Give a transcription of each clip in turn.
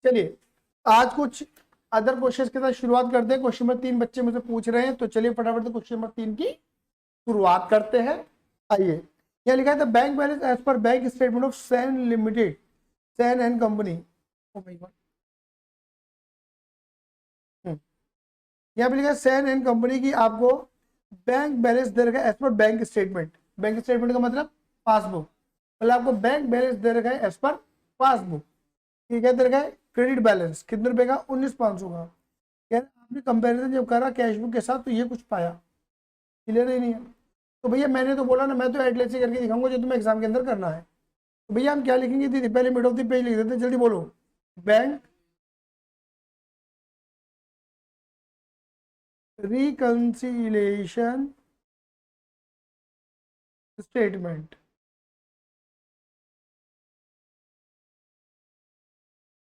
चलिए आज कुछ अदर क्वेश्चन के साथ शुरुआत करते हैं। क्वेश्चन नंबर 3 बच्चे मुझसे पूछ रहे हैं, तो चलिए फटाफट से क्वेश्चन नंबर 3 की शुरुआत करते हैं। आइए, यहाँ लिखा है the bank balance as per bank statement of Sen limited, Sen and company. Oh my God, यहाँ पे लिखा है सैन एंड कंपनी की आपको बैंक बैलेंस दे रखा है as per bank statement. Bank statement का मतलब पासबुक, मतलब आपको बैंक बैलेंस दे रखा है एज पर पासबुक। ये क्या दे रखा है? क्रेडिट बैलेंस कितने रुपए का? 19,500 का। यार आपने कंपैरिजन जब करा कैश बुक के साथ तो ये कुछ पाया, क्लियर ही नहीं है। तो भैया मैंने तो बोला ना, मैं तो एडलेस से करके दिखाऊंगा जो तुम्हें एग्जाम के अंदर करना है। तो भैया हम क्या लिखेंगे दीदी? पहले मिड ऑफ द पेज लिख देते हैं, जल्दी बोलो। Bank reconciliation statement.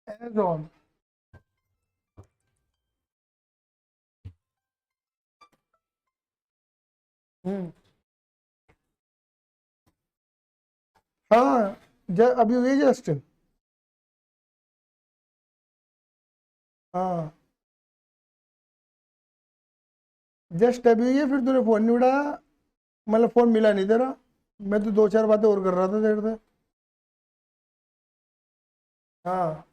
As on हाँ, अभी हुई जस्ट। हाँ जस्ट अभी हुई है, फिर तूने फोन नहीं उठाया, मतलब फोन मिला नहीं तेरा। मैं तो दो चार बातें और कर रहा था देर से। हाँ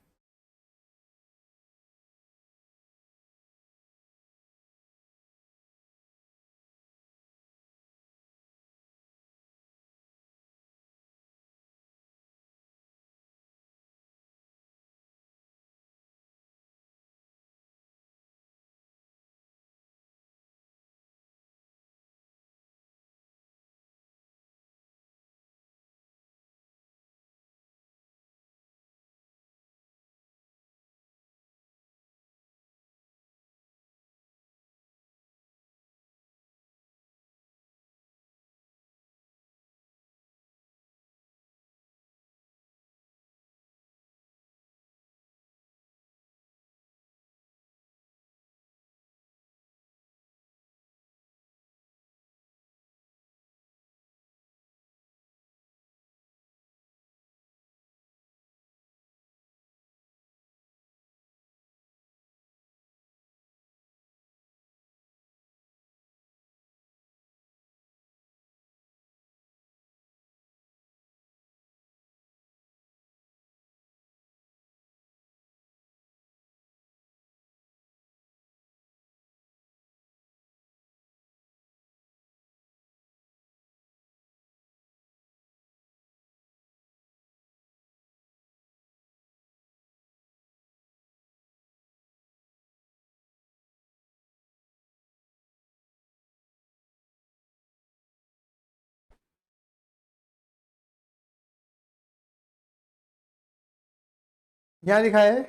यहाँ लिखा है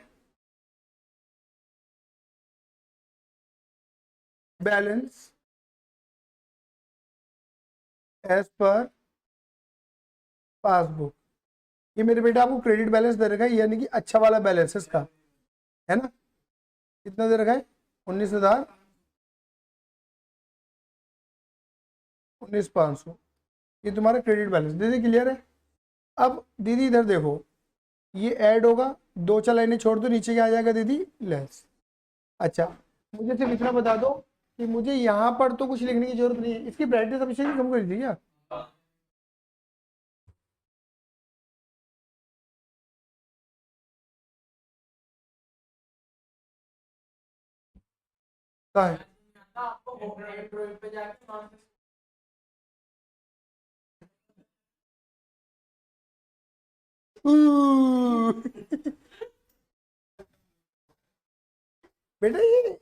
बैलेंस एज पर पासबुक। ये मेरे बेटा आपको क्रेडिट बैलेंस दे रखा है, यानी कि अच्छा वाला बैलेंस है इसका, है ना। कितना दे रखा है? 19,500। ये तुम्हारा क्रेडिट बैलेंस दीदी, क्लियर है। अब दीदी इधर देखो, ये ऐड होगा, दो चार लाइनें छोड़ दो, नीचे क्या आ जाएगा दीदी? लेस। अच्छा, मुझे सिर्फ इतना बता दो कि मुझे यहाँ पर तो कुछ लिखने की जरूरत नहीं है। इसकी ब्राइटनेस हमेशा ही कम कर दी क्या? कहाँ है? बेटा ये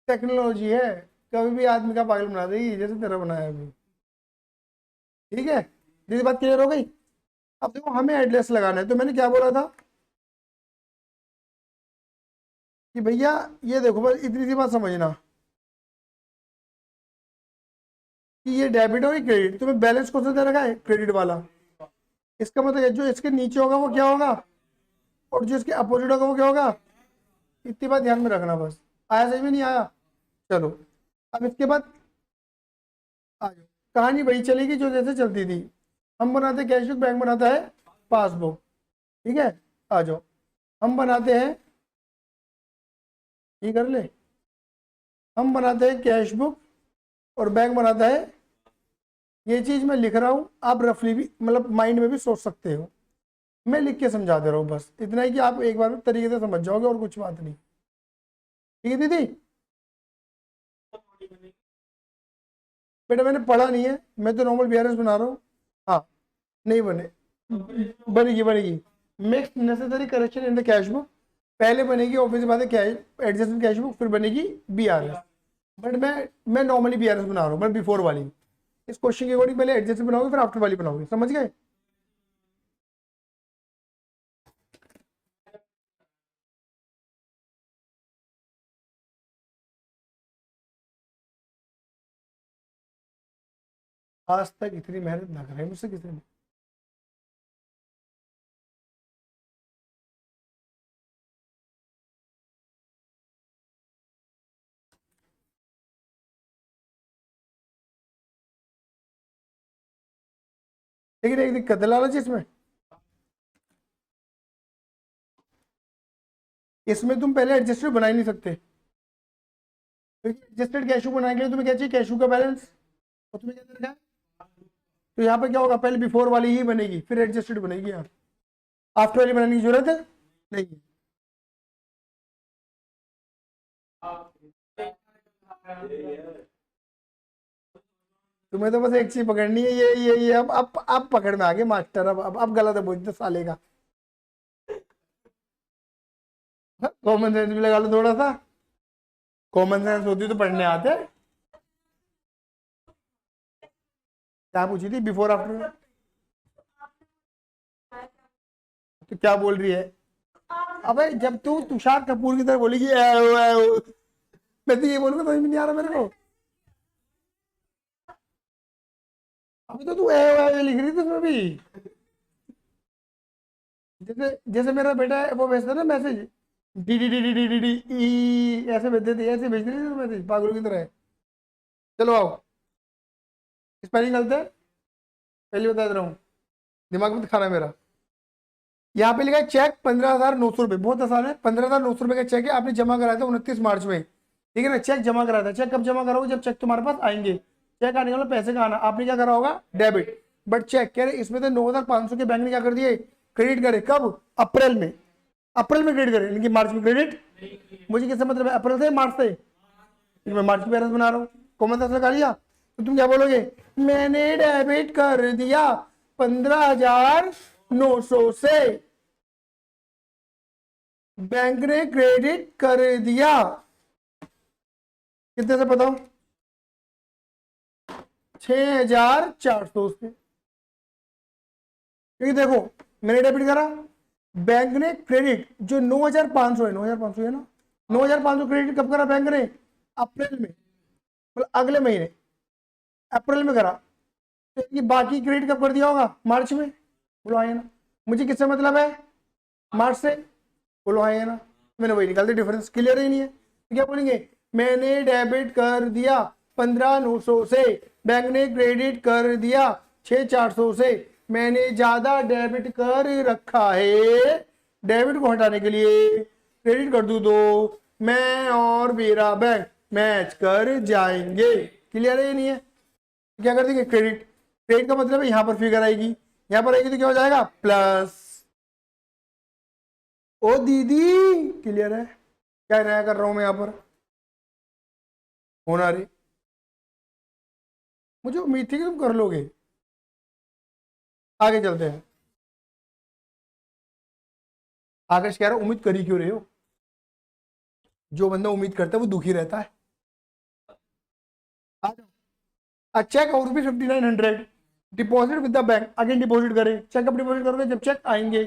टेक्नोलॉजी है, कभी भी आदमी का पागल बना देगी, जैसे तेरा बनाया अभी। ठीक है, दीदी बात क्लियर हो गई। अब देखो हमें एड्रेस लगाना है, तो मैंने क्या बोला था कि भैया ये देखो, बस इतनी सी बात समझना कि ये डेबिट और क्रेडिट, तुम्हें बैलेंस कौन सा दे रखा है? क्रेडिट वाला। इसका मतलब है जो इसके नीचे होगा वो क्या होगा, और जो इसके अपोजिट होगा वो क्या होगा। इतनी बात ध्यान में रखना बस। आया समझ में? नहीं आया? चलो, अब इसके बाद आ जाओ। कहानी वही चलेगी जो जैसे चलती थी। हम बनाते कैश बुक, बैंक बनाता है पासबुक। ठीक है, आ जाओ, हम बनाते हैं, ये कर ले, हम बनाते हैं कैश बुक और बैंक बनाता है। ये चीज मैं लिख रहा हूँ, आप रफली भी मतलब माइंड में भी सोच सकते हो, मैं लिख के समझा दे रहा हूँ, बस इतना ही कि आप एक बार में तरीके से समझ जाओगे, और कुछ बात नहीं। ठीक है दीदी? बेटा मैंने पढ़ा नहीं है, मैं तो नॉर्मल बीआरएस बना रहा हूँ। हाँ, नहीं बने, बनेगी बनेगी। Makes necessary correction in the cash book, पहले बनेगी ऑब्वियस बात है कैश एडजस्टमेंट कैश बुक, फिर बनेगी बीआरएस। बट मैं नॉर्मली बीआरएस बना रहा हूँ, मैं बिफोर वाली। इस क्वेश्चन के अकॉर्डिंग पहले एडजस्टमेंट बनाओगे, फिर आफ्टर वाली बनाओगे, समझ गए? आज तक इतनी मेहनत ना करें मुझसे किसी ने। लेकिन एक दिक्कत है लालच इसमें, इसमें तुम पहले एडजस्टेड बना ही नहीं सकते, क्योंकि एडजस्टेड कैशू बनाने के लिए तुम्हें क्या चाहिए, कैशू का बैलेंस, और तुम्हें क्या करना है। तो यहाँ पे क्या होगा, पहले बिफोर वाली ही बनेगी, फिर एडजस्टेड बनेगी, यहाँ आफ्टर वाली बनाने की जरूरत है नहीं है। तुम्हें तो बस एक चीज पकड़नी है, ये अब पकड़ में आ गए मास्टर, अब गलत है बोलते साले का। कॉमन सेंस भी लगा लो थोड़ा सा, कॉमन सेंस होती तो पढ़ने आते। क्या पूछी थी, बिफोर आफ्टर? तो क्या बोल रही है? अबे जब तू तुषार कपूर की तरह बोलेगी ऐ ओ, मैं तो ये बोलूंगा, समझ में नहीं आ रहा मेरे को। अभी तो तू ऐ लिख रही थी उसमें भी, जैसे जैसे मेरा बेटा है वो भेजता है ना message, D D D D D D D E, ऐसे भेज देती है, ऐसे भेज रही थी मैसेज पागलों की तरह। चलो आओ, स्पेलिंग गलत है, पहले बता दे रहा हूँ, दिमाग में खाना है मेरा। यहाँ पे लिखा है चेक 15,900 रुपये, बहुत आसान है, 15,900 रुपये का चेक है, आपने जमा कराया था 29 मार्च में, ठीक है ना? चेक जमा कराया था, चेक कब जमा करोगे, जब चेक तुम्हारे पास आएंगे, चेक आने वाला पैसे का आना, आपने क्या करा होगा, डेबिट। बट चेक कह रहे इसमें तो 9,500 के बैंक ने क्या कर दिए, क्रेडिट करे, कब, अप्रैल में, अप्रैल में क्रेडिट करे, लेकिन मार्च में क्रेडिट। मुझे किससे मतलब है, अप्रैल से मार्च से, मैं मार्च की बैलेंस बना रहा हूँ, कॉमन सेंस लगा लिया। तो तुम क्या बोलोगे, मैंने डेबिट कर दिया 15,900 से, बैंक ने क्रेडिट कर दिया कितने से बताओ, 6,400 से। क्योंकि देखो मैंने डेबिट करा, बैंक ने क्रेडिट जो 9,500 है, 9,500 है ना, 9,500 क्रेडिट कब करा बैंक ने, अप्रैल में, मतलब अगले महीने अप्रैल में करा, तो ये बाकी क्रेडिट कब कर दिया होगा, मार्च में, बोलो आए ना। मुझे किससे मतलब है, मार्च से, बोलो आए ना। मैंने वही निकाल दिया, डिफरेंस क्लियर ही नहीं है, तो क्या बोलेंगे, मैंने डेबिट कर दिया 15,900 से, बैंक ने क्रेडिट कर दिया 6,400 से, मैंने ज्यादा डेबिट कर रखा है, डेबिट को हटाने के लिए क्रेडिट कर दूं तो मैं और मेरा बैंक मैच कर जाएंगे। क्लियर है ये नहीं है? क्या कर देंगे, क्रेडिट, क्रेडिट का मतलब है यहां पर फिगर आएगी, यहां पर आएगी तो क्या हो जाएगा, प्लस। ओ दीदी क्लियर है, क्या नया कर रहा हूं मैं यहां पर, होना रे, मुझे उम्मीद थी कि तुम कर लोगे। आगे चलते हैं, आकाश कह रहा उम्मीद करी क्यों रहे हो, जो बंदा उम्मीद करता है वो दुखी रहता है। चेक और rupees 5,900 deposit with the bank, again deposit करें, चेक कब डिपॉजिट करोगे, जब चेक आएंगे,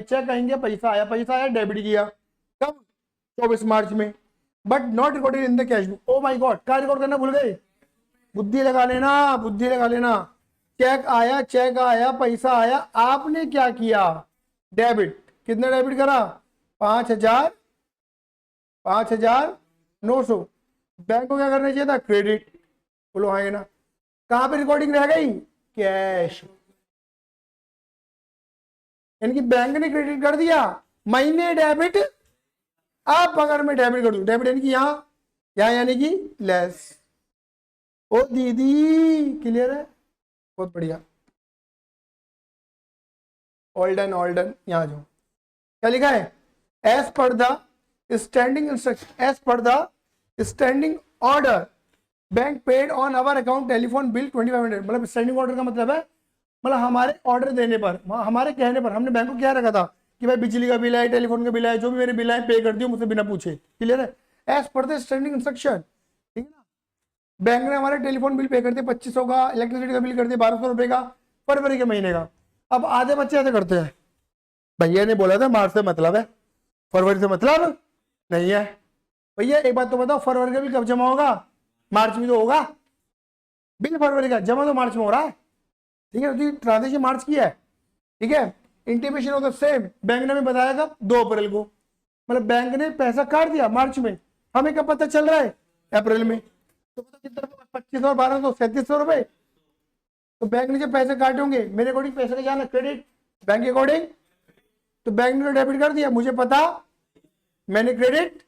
पैसा आया डेबिट किया, कब, 24 मार्च में, but not recorded in the cash book. O my God, क्या रिकॉर्ड करना भूल गए, बुद्धि लगा लेना, बुद्धि लगा लेना। चेक आया पैसा आया, आपने क्या किया, डेबिट, कितना डेबिट करा, 5,000, 5,900, बैंक को क्या करना चाहिए था, क्रेडिट, बोलो हाँ ना। कहां पे रिकॉर्डिंग रह गई, कैश, यानी कि बैंक ने क्रेडिट कर दिया, महीने डेबिट, अब अगर मैं डेबिट कर दूं, डेबिट यानी कि यहाँ यानी कि लेस। ओ दीदी क्लियर है, बहुत बढ़िया। All done all done. यहाँ जाओ, क्या लिखा है, as per the standing instruction, as per the standing order bank paid on our account telephone bill 2500। मतलब स्टैंडिंग ऑर्डर का मतलब है, मतलब हमारे ऑर्डर देने पर, हमारे कहने पर हमने बैंक को क्या रखा था कि भाई बिजली का बिल है, टेलीफोन का बिल है, जो भी मेरे बिल है पे कर दियो मुझसे बिना पूछे। क्लियर है, as per the standing instruction. ठीक है ना, बैंक ने हमारे टेलीफोन बिल पे कर दिया 2500 का, इलेक्ट्रिसिटी का बिल कर दिया 1200 रुपए का फरवरी के महीने का। अब आधे बच्चे ऐसे करते हैं, भैया ने बोला था मार्च से मतलब है, फरवरी से मतलब नहीं है। भैया एक बात तो बताओ, फरवरी का बिल कब जमा होगा, मार्च में तो होगा। बिल फरवरी का जमा तो मार्च में हो रहा है। ठीक है, तो ट्रांजेक्शन मार्च की है। ठीक है, intimation of the same bank ने हमें बताया कब, 2 अप्रैल को। मतलब बैंक ने पैसा काट दिया मार्च में, हमें कब पता चल रहा है, अप्रैल में। तो पता कितना, 2500 और 1200 3700 रुपए। तो बैंक ने जब पैसे काटे होंगे, मेरे अकॉर्डिंग पैसे का जाना क्रेडिट, बैंक के अकॉर्डिंग। तो बैंक ने डेबिट कर दिया, मुझे पता, मैंने क्रेडिट।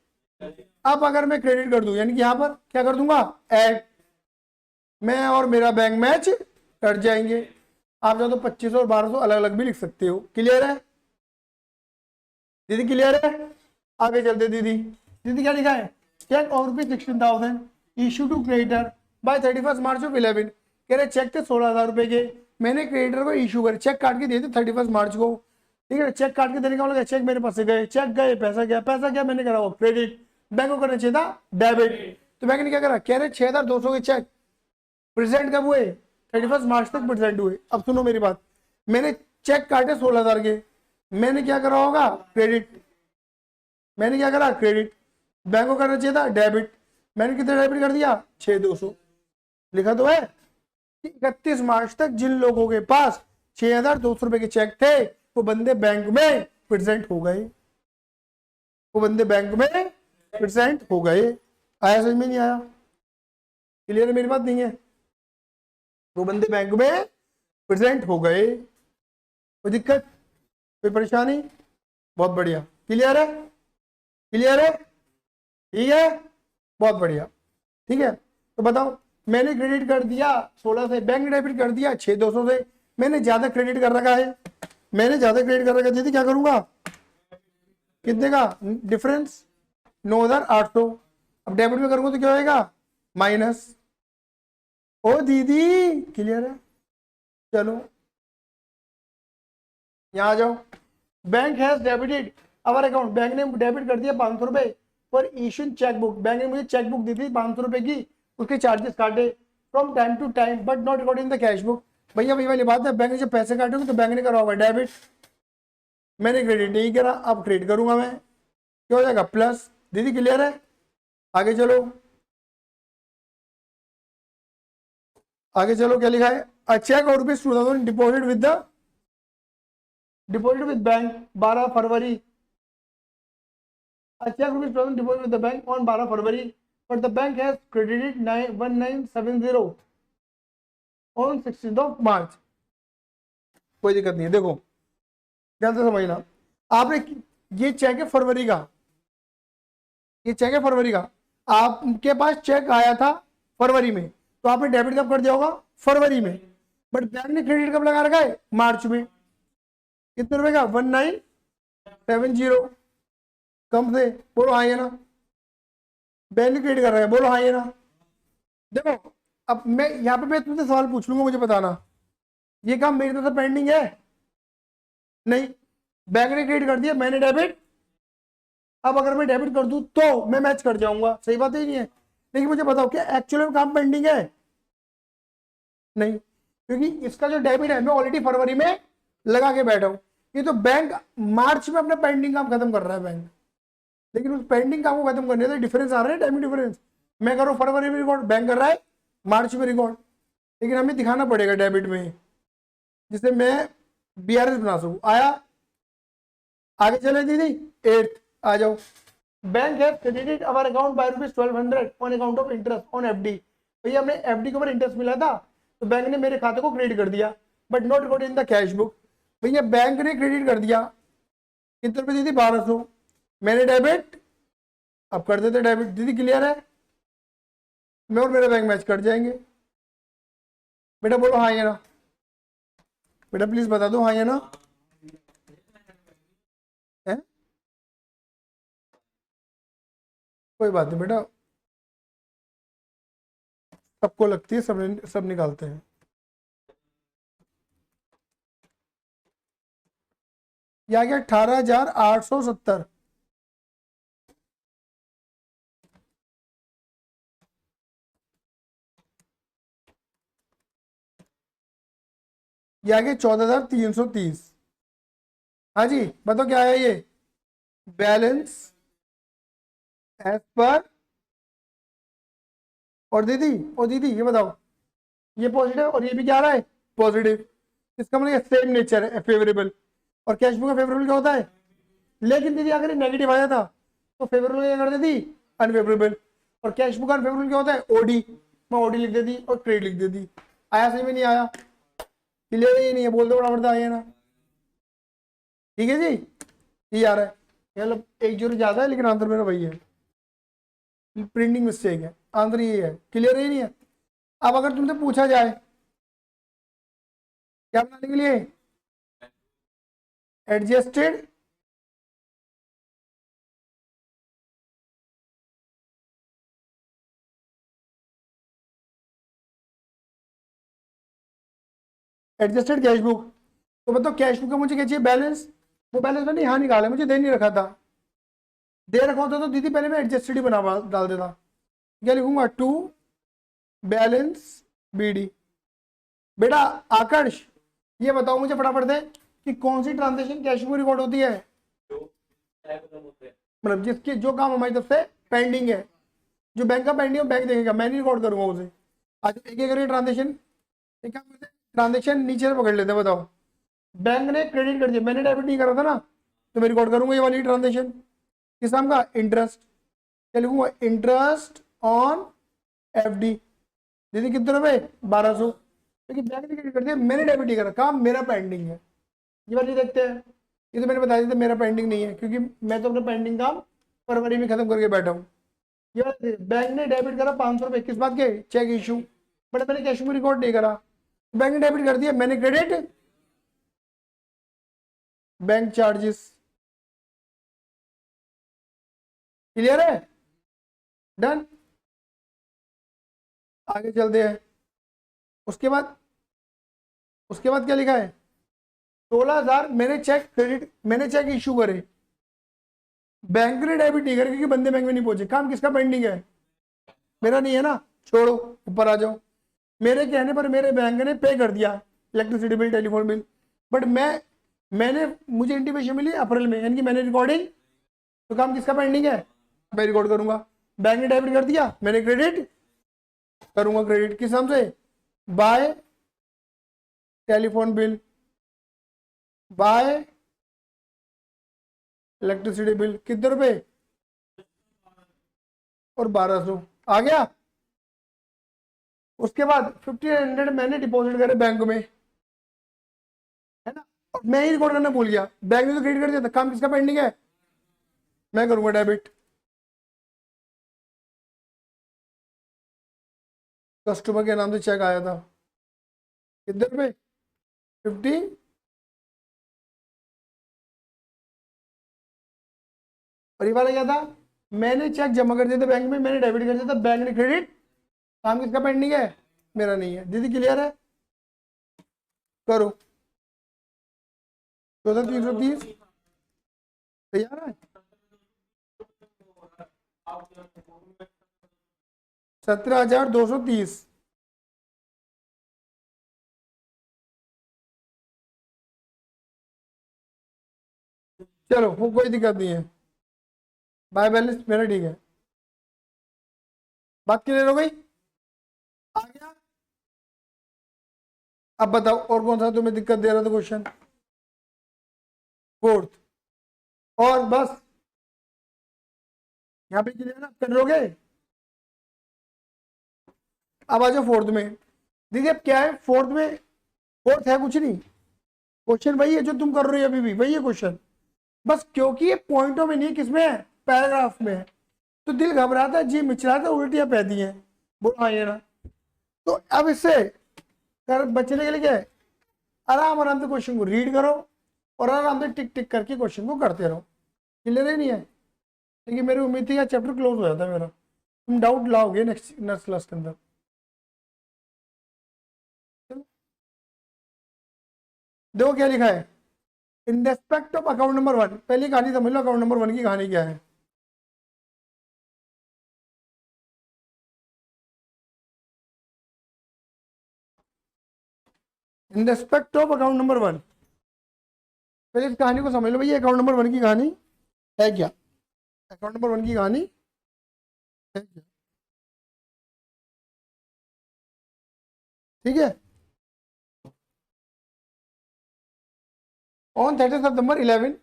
अब अगर मैं क्रेडिट कर दूं, यानी कि यहां पर क्या कर दूंगा, ऐड, मैं और मेरा बैंक मैच कर जाएंगे। आप चाहो तो 2500 और 1200 अलग अलग भी लिख सकते हो। क्लियर है दीदी, क्लियर है। आगे चलते दीदी, दीदी क्या लिखा है, cheque of ₹16,000 issue to creditor by 31 March of 11। कह रहे चेक थे 16,000 रुपए के, मैंने क्रेडिटर को इशू करे, चेक काट के दिए थे 31 मार्च को। ठीक है, चेक काट के देने का मतलब चेक मेरे पास से गए, चेक गए, पैसा गया, पैसा गया, मैंने करा वो क्रेडिट, बैंक को करना चाहिए था डेबिट। तो बैंक ने क्या करा, कह रहे 6200 के चेक प्रेजेंट कब हुए, 31 मार्च तक प्रेजेंट हुए। अब सुनो मेरी बात, मैंने चेक काटे 16,000 के, मैंने क्या करा होगा, क्रेडिट, मैंने क्या करा, क्रेडिट, बैंक को करना चाहिए था डेबिट, मैंने कितना डेबिट कर दिया, 6200। लिखा तो है 31 मार्च तक जिन लोगों के पास 6200 रुपए के चेक थे, वो बंदे बैंक में प्रेजेंट हो गए, वो बंदे बैंक में प्रेजेंट हो गए। आया समझ में नहीं आया, क्लियर है मेरी बात, नहीं है, वो बंदे बैंक में प्रेजेंट हो गए। कोई दिक्कत, कोई परेशानी, बहुत बढ़िया। क्लियर है, क्लियर है, ठीक है, बहुत बढ़िया। ठीक है, तो बताओ, मैंने क्रेडिट कर दिया 16 से, बैंक ने डेबिट कर दिया 6200 से, मैंने ज्यादा क्रेडिट कर रखा है, मैंने ज्यादा क्रेडिट कर रखा है। दीदी क्या करूंगा, कितने का डिफरेंस, 9800। अब डेबिट में करूंगा तो क्या होएगा, माइनस। ओ दीदी क्लियर है, चलो यहां आ जाओ। Bank has debited our account, bank ने डेबिट कर दिया 500 रुपए फॉर इशूइंग चेकबुक, बैंक ने मुझे चेकबुक दी थी 500 रुपए की, उसके चार्जेस काटे from time to time but not according the cash book. भैया वही वाली बात है, बैंक ने जब पैसे काटे होंगे तो बैंक ने करा होगा डेबिट, मैंने क्रेडिट नहीं करा, अब क्रेडिट करूंगा मैं, क्या हो जाएगा, प्लस। दीदी क्लियर है, आगे चलो, आगे चलो, क्या लिखा है, अ चेक और ₹2000 deposit with bank 12 February, a check ₹2000 deposited with the bank on 12 February, but the bank has credited 1970 on 16th of March। कोई दिक्कत नहीं है, देखो ध्यान से समझना, आपने ये चेक है फरवरी का, ये चेक है फरवरी का, आपके पास चेक आया था फरवरी में, तो आपने डेबिट कब कर दिया होगा, फरवरी में, बट बैंक ने क्रेडिट कब लगा रखा है, मार्च में। कितने रुपए का, 1970, कम से बोलो हाँ, ये ना, बैंक ने क्रेडिट कर रहा है, बोलो हाँ ये ना। देखो अब मैं यहाँ पे मैं तुमसे सवाल पूछ लूंगा, मुझे बताना, ये काम मेरी तरफ से पेंडिंग है, नहीं, बैंक ने क्रेडिट कर दिया, मैंने डेबिट। अब अगर मैं डेबिट कर दूं तो मैं मैच कर जाऊंगा, सही बात ही नहीं है, लेकिन मुझे बताओ क्या एक्चुअली में काम पेंडिंग है, नहीं, क्योंकि इसका जो डेबिट है मैं ऑलरेडी फरवरी में लगा के बैठा हूं, ये तो बैंक मार्च में अपना पेंडिंग काम खत्म कर रहा है बैंक, लेकिन उस पेंडिंग काम को खत्म करने से डिफरेंस आ रहा है, टाइमिंग डिफरेंस, मैं करूँ फरवरी में रिकॉर्ड, बैंक कर रहा है मार्च में रिकॉर्ड, लेकिन हमें दिखाना पड़ेगा डेबिट में, जिससे मैं BRS बना सकूं। आया, आगे चले दीदी, 8th आ जाओ, bank have credited our account by ₹1200 on account of interest on FD। भैया हमने FD के ऊपर इंटरेस्ट मिला था, तो बैंक ने मेरे खाते को क्रेडिट कर दिया, but not according in the cash book. भैया बैंक ने क्रेडिट कर दिया, कितने रुपए दीदी? 1200। मैंने डेबिट, अब कर देते डेबिट। दीदी क्लियर है? मैं और मेरा बैंक मैच कर जाएंगे। बेटा बोलो हाँ या ना, बेटा प्लीज बता दो हाँ या ना। है? कोई बात नहीं बेटा, सबको लगती है, सब निकालते हैं। ये आ गया 18,870। ये आ गया 14,330। हाँ जी बताओ क्या है ये? बैलेंस एज पर, और दीदी ये बताओ, ये पॉजिटिव और ये भी क्या आ रहा है? पॉजिटिव। इसका मतलब सेम नेचर है, फेवरेबल। और कैश बुक का फेवरेबल क्या होता है? लेकिन दीदी अगर ये नेगेटिव आया था तो फेवरेबल क्या कर देती? अनफेवरेबल। और कैश बुक अनफेवरेबल क्या होता है? ओडी। मैं ओडी लिख देती और क्रेडिट लिख देती। आया सही में? नहीं आया? क्लियर ही नहीं है? बोल दो बराबर आया ना। ठीक है जी, ये आ रहा है। मतलब एक जोड़ी ज्यादा है लेकिन आंसर मेरा वही है, प्रिंटिंग मिस्टेक है। आंसर ये है। क्लियर ही नहीं है? अब अगर तुमसे पूछा जाए क्या बनाने के लिए? Adjusted adjusted cash book. तो बताओ कैश बुक का मुझे क्या चाहिए? बैलेंस। वो बैलेंस मैंने यहाँ निकाला, मुझे दे नहीं रखा था। दे रखा होता तो दीदी पहले मैं एडजस्टेड ही बना डाल देता। क्या लिखूंगा? To balance B. D Aakarsh ये बताओ मुझे फटाफट से कि कौन सी ट्रांजेक्शन कैश बुक रिकॉर्ड होती है? मतलब जिसके जो काम हमारी तरफ से पेंडिंग है, जो बैंक का पेंडिंग है बैंक देखेगा, मैं नहीं रिकॉर्ड करूंगा उसे। आज एक एक करके ट्रांजेक्शन, एक काम करते हैं, ट्रांजेक्शन नीचे से पकड़ लेते हैं। बताओ बैंक ने क्रेडिट कर दिया, मैंने डेबिट नहीं करा था ना, तो मैं रिकॉर्ड करूंगा ये वाली ट्रांजेक्शन। किस नाम का? इंटरेस्ट। क्या लिखूंगा? Interest on FD. दीदी कितने रुपए? 1200। क्योंकि बैंक ने क्रेडिट कर दिया, मैंने डेबिट नहीं करा, काम मेरा पेंडिंग है। ये वाली देखते हैं। ये तो मैंने बता दिया था मेरा पेंडिंग नहीं है, क्योंकि मैं तो अपना पेंडिंग काम फरवरी में खत्म करके बैठा हूँ। ये वाला बैंक ने डेबिट करा 500 रुपए, किस बात के? Cheque issue. बट मैंने कैश में रिकॉर्ड नहीं करा, बैंक ने डेबिट कर दिया, मैंने क्रेडिट। Bank charges. क्लियर है? डन। आगे चलते हैं। उसके बाद, उसके बाद क्या लिखा है? 16,000 मैंने चेक क्रेडिट, मैंने चेक इशू करे, बैंक ने डेबिट नहीं करे क्योंकि बंदे बैंक में नहीं पहुंचे। काम किसका पेंडिंग है? मेरा नहीं है ना, छोड़ो ऊपर आ जाओ। मेरे कहने पर मेरे बैंक ने पे कर दिया electricity bill, telephone bill, but मैंने मुझे इंटीमेशन मिली अप्रैल में, यानी कि मैंने रिकॉर्डिंग, तो काम किसका पेंडिंग है? मैं रिकॉर्ड करूंगा। बैंक ने डेबिट कर दिया, मैंने क्रेडिट करूंगा। क्रेडिट किस नाम से? Bye telephone bill, bye electricity bill. कितने रुपए? और 1200। आ गया। उसके बाद 1500 मैंने डिपॉजिट करे बैंक में, है ना, और मैं ही रिकॉर्ड करना भूल गया, बैंक ने तो क्रेडिट कर दिया था। काम किसका पेंडिंग है? मैं करूंगा डेबिट। कस्टमर के नाम से चेक आया था, कितने रुपए? 50। और ये वाला क्या था? मैंने चेक जमा कर दिया था बैंक में, मैंने डेबिट कर दिया था, बैंक ने क्रेडिट। काम किसका पेंडिंग है? मेरा नहीं है। दीदी क्लियर है? करो। 14,330 तैयार है? 17,230। चलो वो कोई दिक्कत नहीं है, बाय बैलेंस मेरा ठीक है। बात क्लियर हो गई? आ गया? अब बताओ और कौन सा तुम्हें दिक्कत दे रहा था क्वेश्चन? फोर्थ। और बस यहाँ पे क्लियर आप कर लोगे? अब आ जाओ फोर्थ में। दीदी अब क्या है फोर्थ में? फोर्थ है कुछ नहीं, क्वेश्चन वही है जो तुम कर रहे हो अभी भी, वही है क्वेश्चन। बस क्योंकि ये पॉइंटों में नहीं, किसमें है, पैराग्राफ में है, तो दिल घबराता है, जी मिचलाता है, उल्टियां पैदी हैं। बोलो हाँ ये ना। तो अब इससे कर बचने के लिए क्या है, आराम आराम से क्वेश्चन को रीड करो और आराम से टिक टिक करके क्वेश्चन को करते रहो। क्लियर ही नहीं है, लेकिन मेरी उम्मीद थी चैप्टर क्लोज हो जाता है मेरा। तुम डाउट लाओगे नेक्स्ट क्लास के अंदर। देखो क्या लिखा है, in respect of account number 1, पहली कहानी समझ लो, अकाउंट नंबर 1 की कहानी क्या है। In respect of account number 1, पहले इस कहानी को समझ लो भैया, अकाउंट नंबर 1 की कहानी है क्या, अकाउंट नंबर 1 की कहानी है क्या। ठीक है, on 30 September 11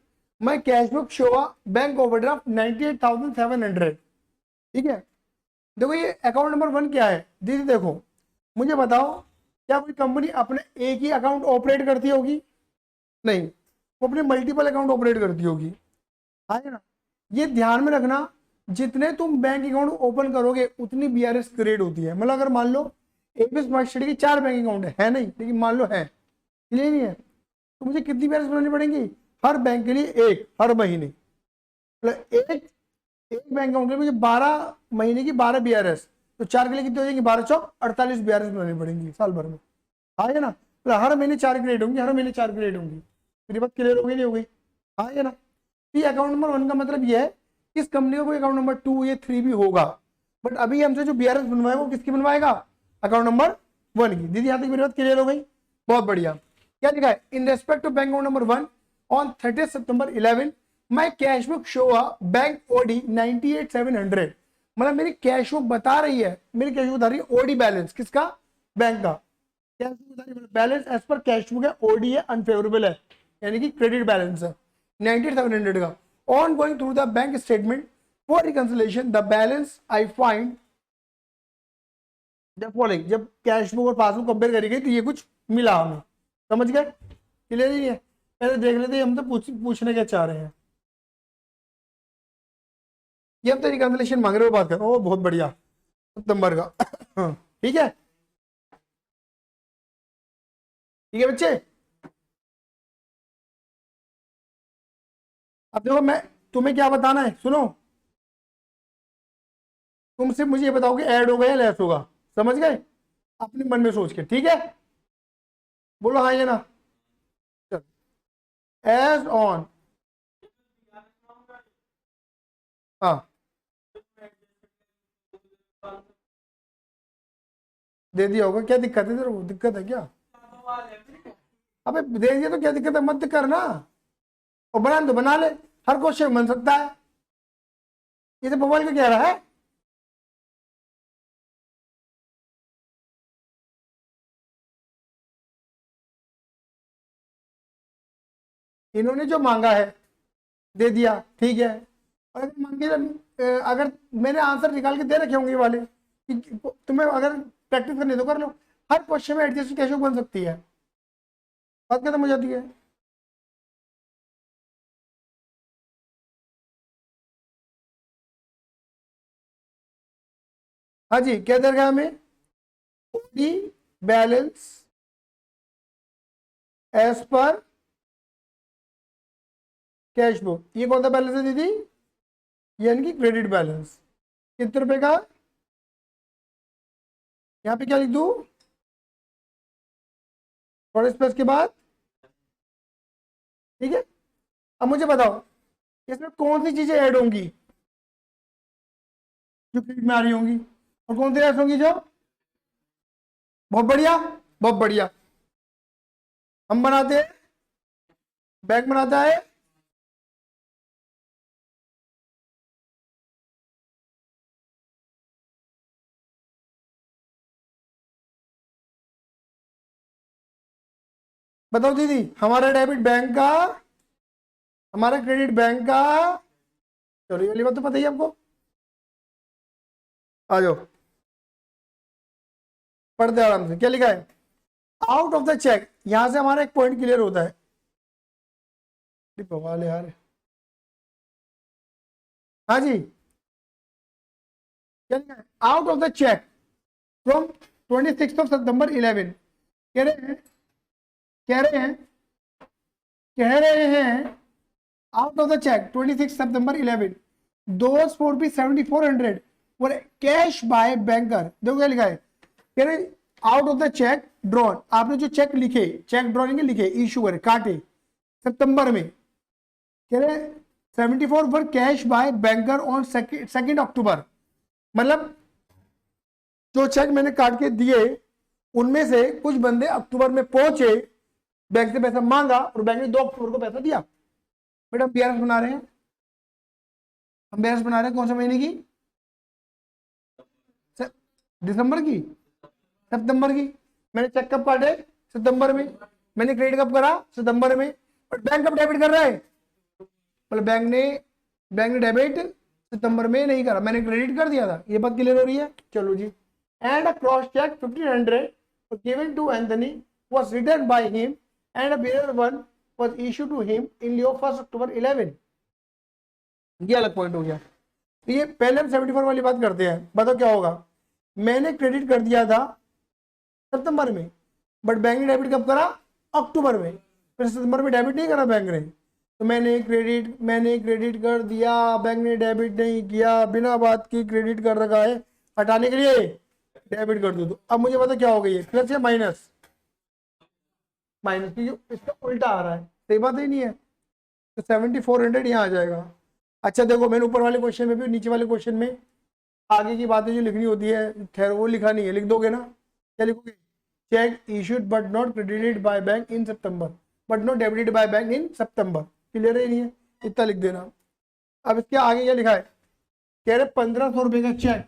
my cash book show bank overdraft 98,700। ठीक है, देखो ये अकाउंट नंबर 1 क्या है दीदी, देखो मुझे बताओ, क्या कोई कंपनी अपने एक ही अकाउंट ऑपरेट करती होगी, नहीं, वो अपने मल्टीपल अकाउंट ऑपरेट करती होगी, है ना। ये ध्यान में रखना, जितने तुम बैंक अकाउंट ओपन करोगे उतनी बीआरएस क्रिएट होती है। मतलब अगर मान लो एक स्मार्ट सिटी की 4 बैंक अकाउंट है नहीं, लेकिन मान लो है, क्लियर नहीं है, तो मुझे कितनी बीआरएस बनानी पड़ेंगी, हर बैंक के लिए एक, हर महीने, मतलब एक एक बैंक अकाउंट के लिए मुझे 12 महीने की 12 बीआरएस, तो 4 के लिए कितनी हो जाएंगी, 12 चौक 48 बीआरएस बनानी पड़ेंगी साल भर में, हाँ है ना। तो हर महीने 4 क्रिएट होंगी, हर महीने 4 क्रिएट होंगी। मेरी बात क्लियर हो गई नहीं हो गई, हाँ है ना। ये अकाउंट नंबर 1 का मतलब ये है, इस कंपनी का कोई अकाउंट नंबर 2 या 3 भी होगा, बट अभी हमसे जो बीआरएस बनवाए वो किसकी बनवाएगा, अकाउंट नंबर 1 की। दीदी यहाँ तक मेरी बात क्लियर हो गई, बहुत बढ़िया। क्या लिखा है, in respect to bank account number 1 on 30 September 11 my cash book show bank OD 98,700। मतलब मेरी कैश बुक बता रही है, मेरी कैश बुक बता रही है ओडी बैलेंस, किसका, बैंक का। कैश बुक बता रही है balance as per cash book है, ओडी है, अनफेवरेबल है, यानी कि क्रेडिट बैलेंस है 98,700 का। On going through the bank statement for reconciliation the balance I find the following. जब कैश बुक और पासबुक कंपेयर करी गई तो ये कुछ मिला हमें, समझ गए, क्लियर नहीं है। पहले देख लेते हैं हम तो पूछने क्या चाह रहे हैं। ये हम तो रिकंसिलेशन मांग रहे हो, बात कर, ओ बहुत बढ़िया, सितंबर का ठीक है, ठीक है बच्चे। अब देखो मैं, तुम्हें क्या बताना है, सुनो, तुम सिर्फ मुझे ये बताओ कि ऐड होगा या लेस होगा, समझ गए, अपने मन में सोच के, ठीक है, बोलो हाँ ये ना। एज ऑन, हाँ दे दिया होगा, क्या दिक्कत है तेरे को, दिक्कत है क्या, अबे दे दिया तो क्या दिक्कत है, मत करना, और बना तो बना ले, हर क्वेश्चन बन सकता है, ये तो मोबाइल का कह रहा है। इन्होंने जो मांगा है दे दिया, ठीक है, और अगर मान के अगर मैंने आंसर निकाल के दे रखे होंगे ये वाले, कि तुम्हें अगर प्रैक्टिस करनी है तो कर लो, हर क्वेश्चन में एडजस्ट कैसे बन सकती है, बात खत्म हो जाती है। हाँ जी, क्या दे रखा है हमें, OD balance as per cash book, ये कौन सा बैलेंस है दीदी, यानी कि क्रेडिट बैलेंस, कितने रुपए का, यहाँ पे क्या लिख दूं, थोड़े स्पेस के बाद, ठीक है। अब मुझे बताओ इसमें कौन सी चीजें ऐड होंगी जो क्रेडिट में आ रही होंगी, और कौन सी ऐड होंगी जो, बहुत बढ़िया, बहुत बढ़िया, हम बनाते हैं, बैंक बनाता है, बताओ दीदी, हमारा डेबिट बैंक का, हमारा क्रेडिट बैंक का, चलो ये वाली बात तो पता ही है आपको, आ जाओ पढ़ते आराम से, क्या लिखा है, आउट ऑफ द चेक, यहां से हमारा एक पॉइंट क्लियर होता है, बवाल है यार, हाँ जी, क्या लिखा है? Out of the cheque from 26 September 11, कह रहे हैं कह रहे हैं कह रहे हैं out of the cheque 26 September 11 those for be 7400 were cash by banker. देखो क्या लिखा है, कह रहे out of the cheque drawn, आपने जो चेक लिखे, चेक ड्रॉइंग लिखे, इशू करे, काटे सितंबर में, कह रहे 74 वर कैश बाय बैंकर ऑन 2 अक्टूबर। मतलब जो चेक मैंने काट के दिए उनमें से कुछ बंदे अक्टूबर में पहुंचे, बैंक से पैसा मांगा और बैंक ने 2 अक्टूबर को पैसा दिया। बेटा हम बीआरएस बना रहे हैं, हम बीआरएस बना रहे हैं कौन से महीने की? दिसंबर की, सितंबर की। मैंने चेक कब काटे? सितंबर में। मैंने क्रेडिट कब करा? सितंबर में। और बैंक कब डेबिट कर रहा है? मतलब बैंक ने डेबिट सितंबर में नहीं करा, मैंने क्रेडिट कर दिया था। ये बात क्लियर हो रही है? चलो जी। And a cross check 1500 given to Anthony was written by him and a bearer one was issued to him in lieu of 1 October 11। ये अलग पॉइंट हो गया। ये पहले हम 74 वाली बात करते हैं। बताओ क्या होगा? मैंने क्रेडिट कर दिया था सितंबर में, बट बैंक ने डेबिट कब करा? अक्टूबर में। फिर सितंबर में डेबिट नहीं करा बैंक ने, तो मैंने क्रेडिट कर दिया, बैंक ने डेबिट नहीं किया, बिना बात की क्रेडिट कर रखा है, हटाने के लिए डेबिट कर दो। तो अब मुझे पता क्या हो गई है, प्लस या माइनस? माइनस, क्योंकि इसका उल्टा आ रहा है, सही बात ही नहीं है। तो 7400 यहाँ आ जाएगा। अच्छा देखो, मैंने ऊपर वाले क्वेश्चन में भी, नीचे वाले क्वेश्चन में आगे की बातें जो लिखनी होती है, खैर वो लिखा नहीं है, लिख दोगे ना? क्या लिखोगे? Cheque issued but not credited by bank in सितंबर, but not debited by bank in सितंबर। क्लियर ही नहीं है, इतना लिख देना। अब इसके आगे क्या लिखा है? कह रहे 1500 रुपए का चेक,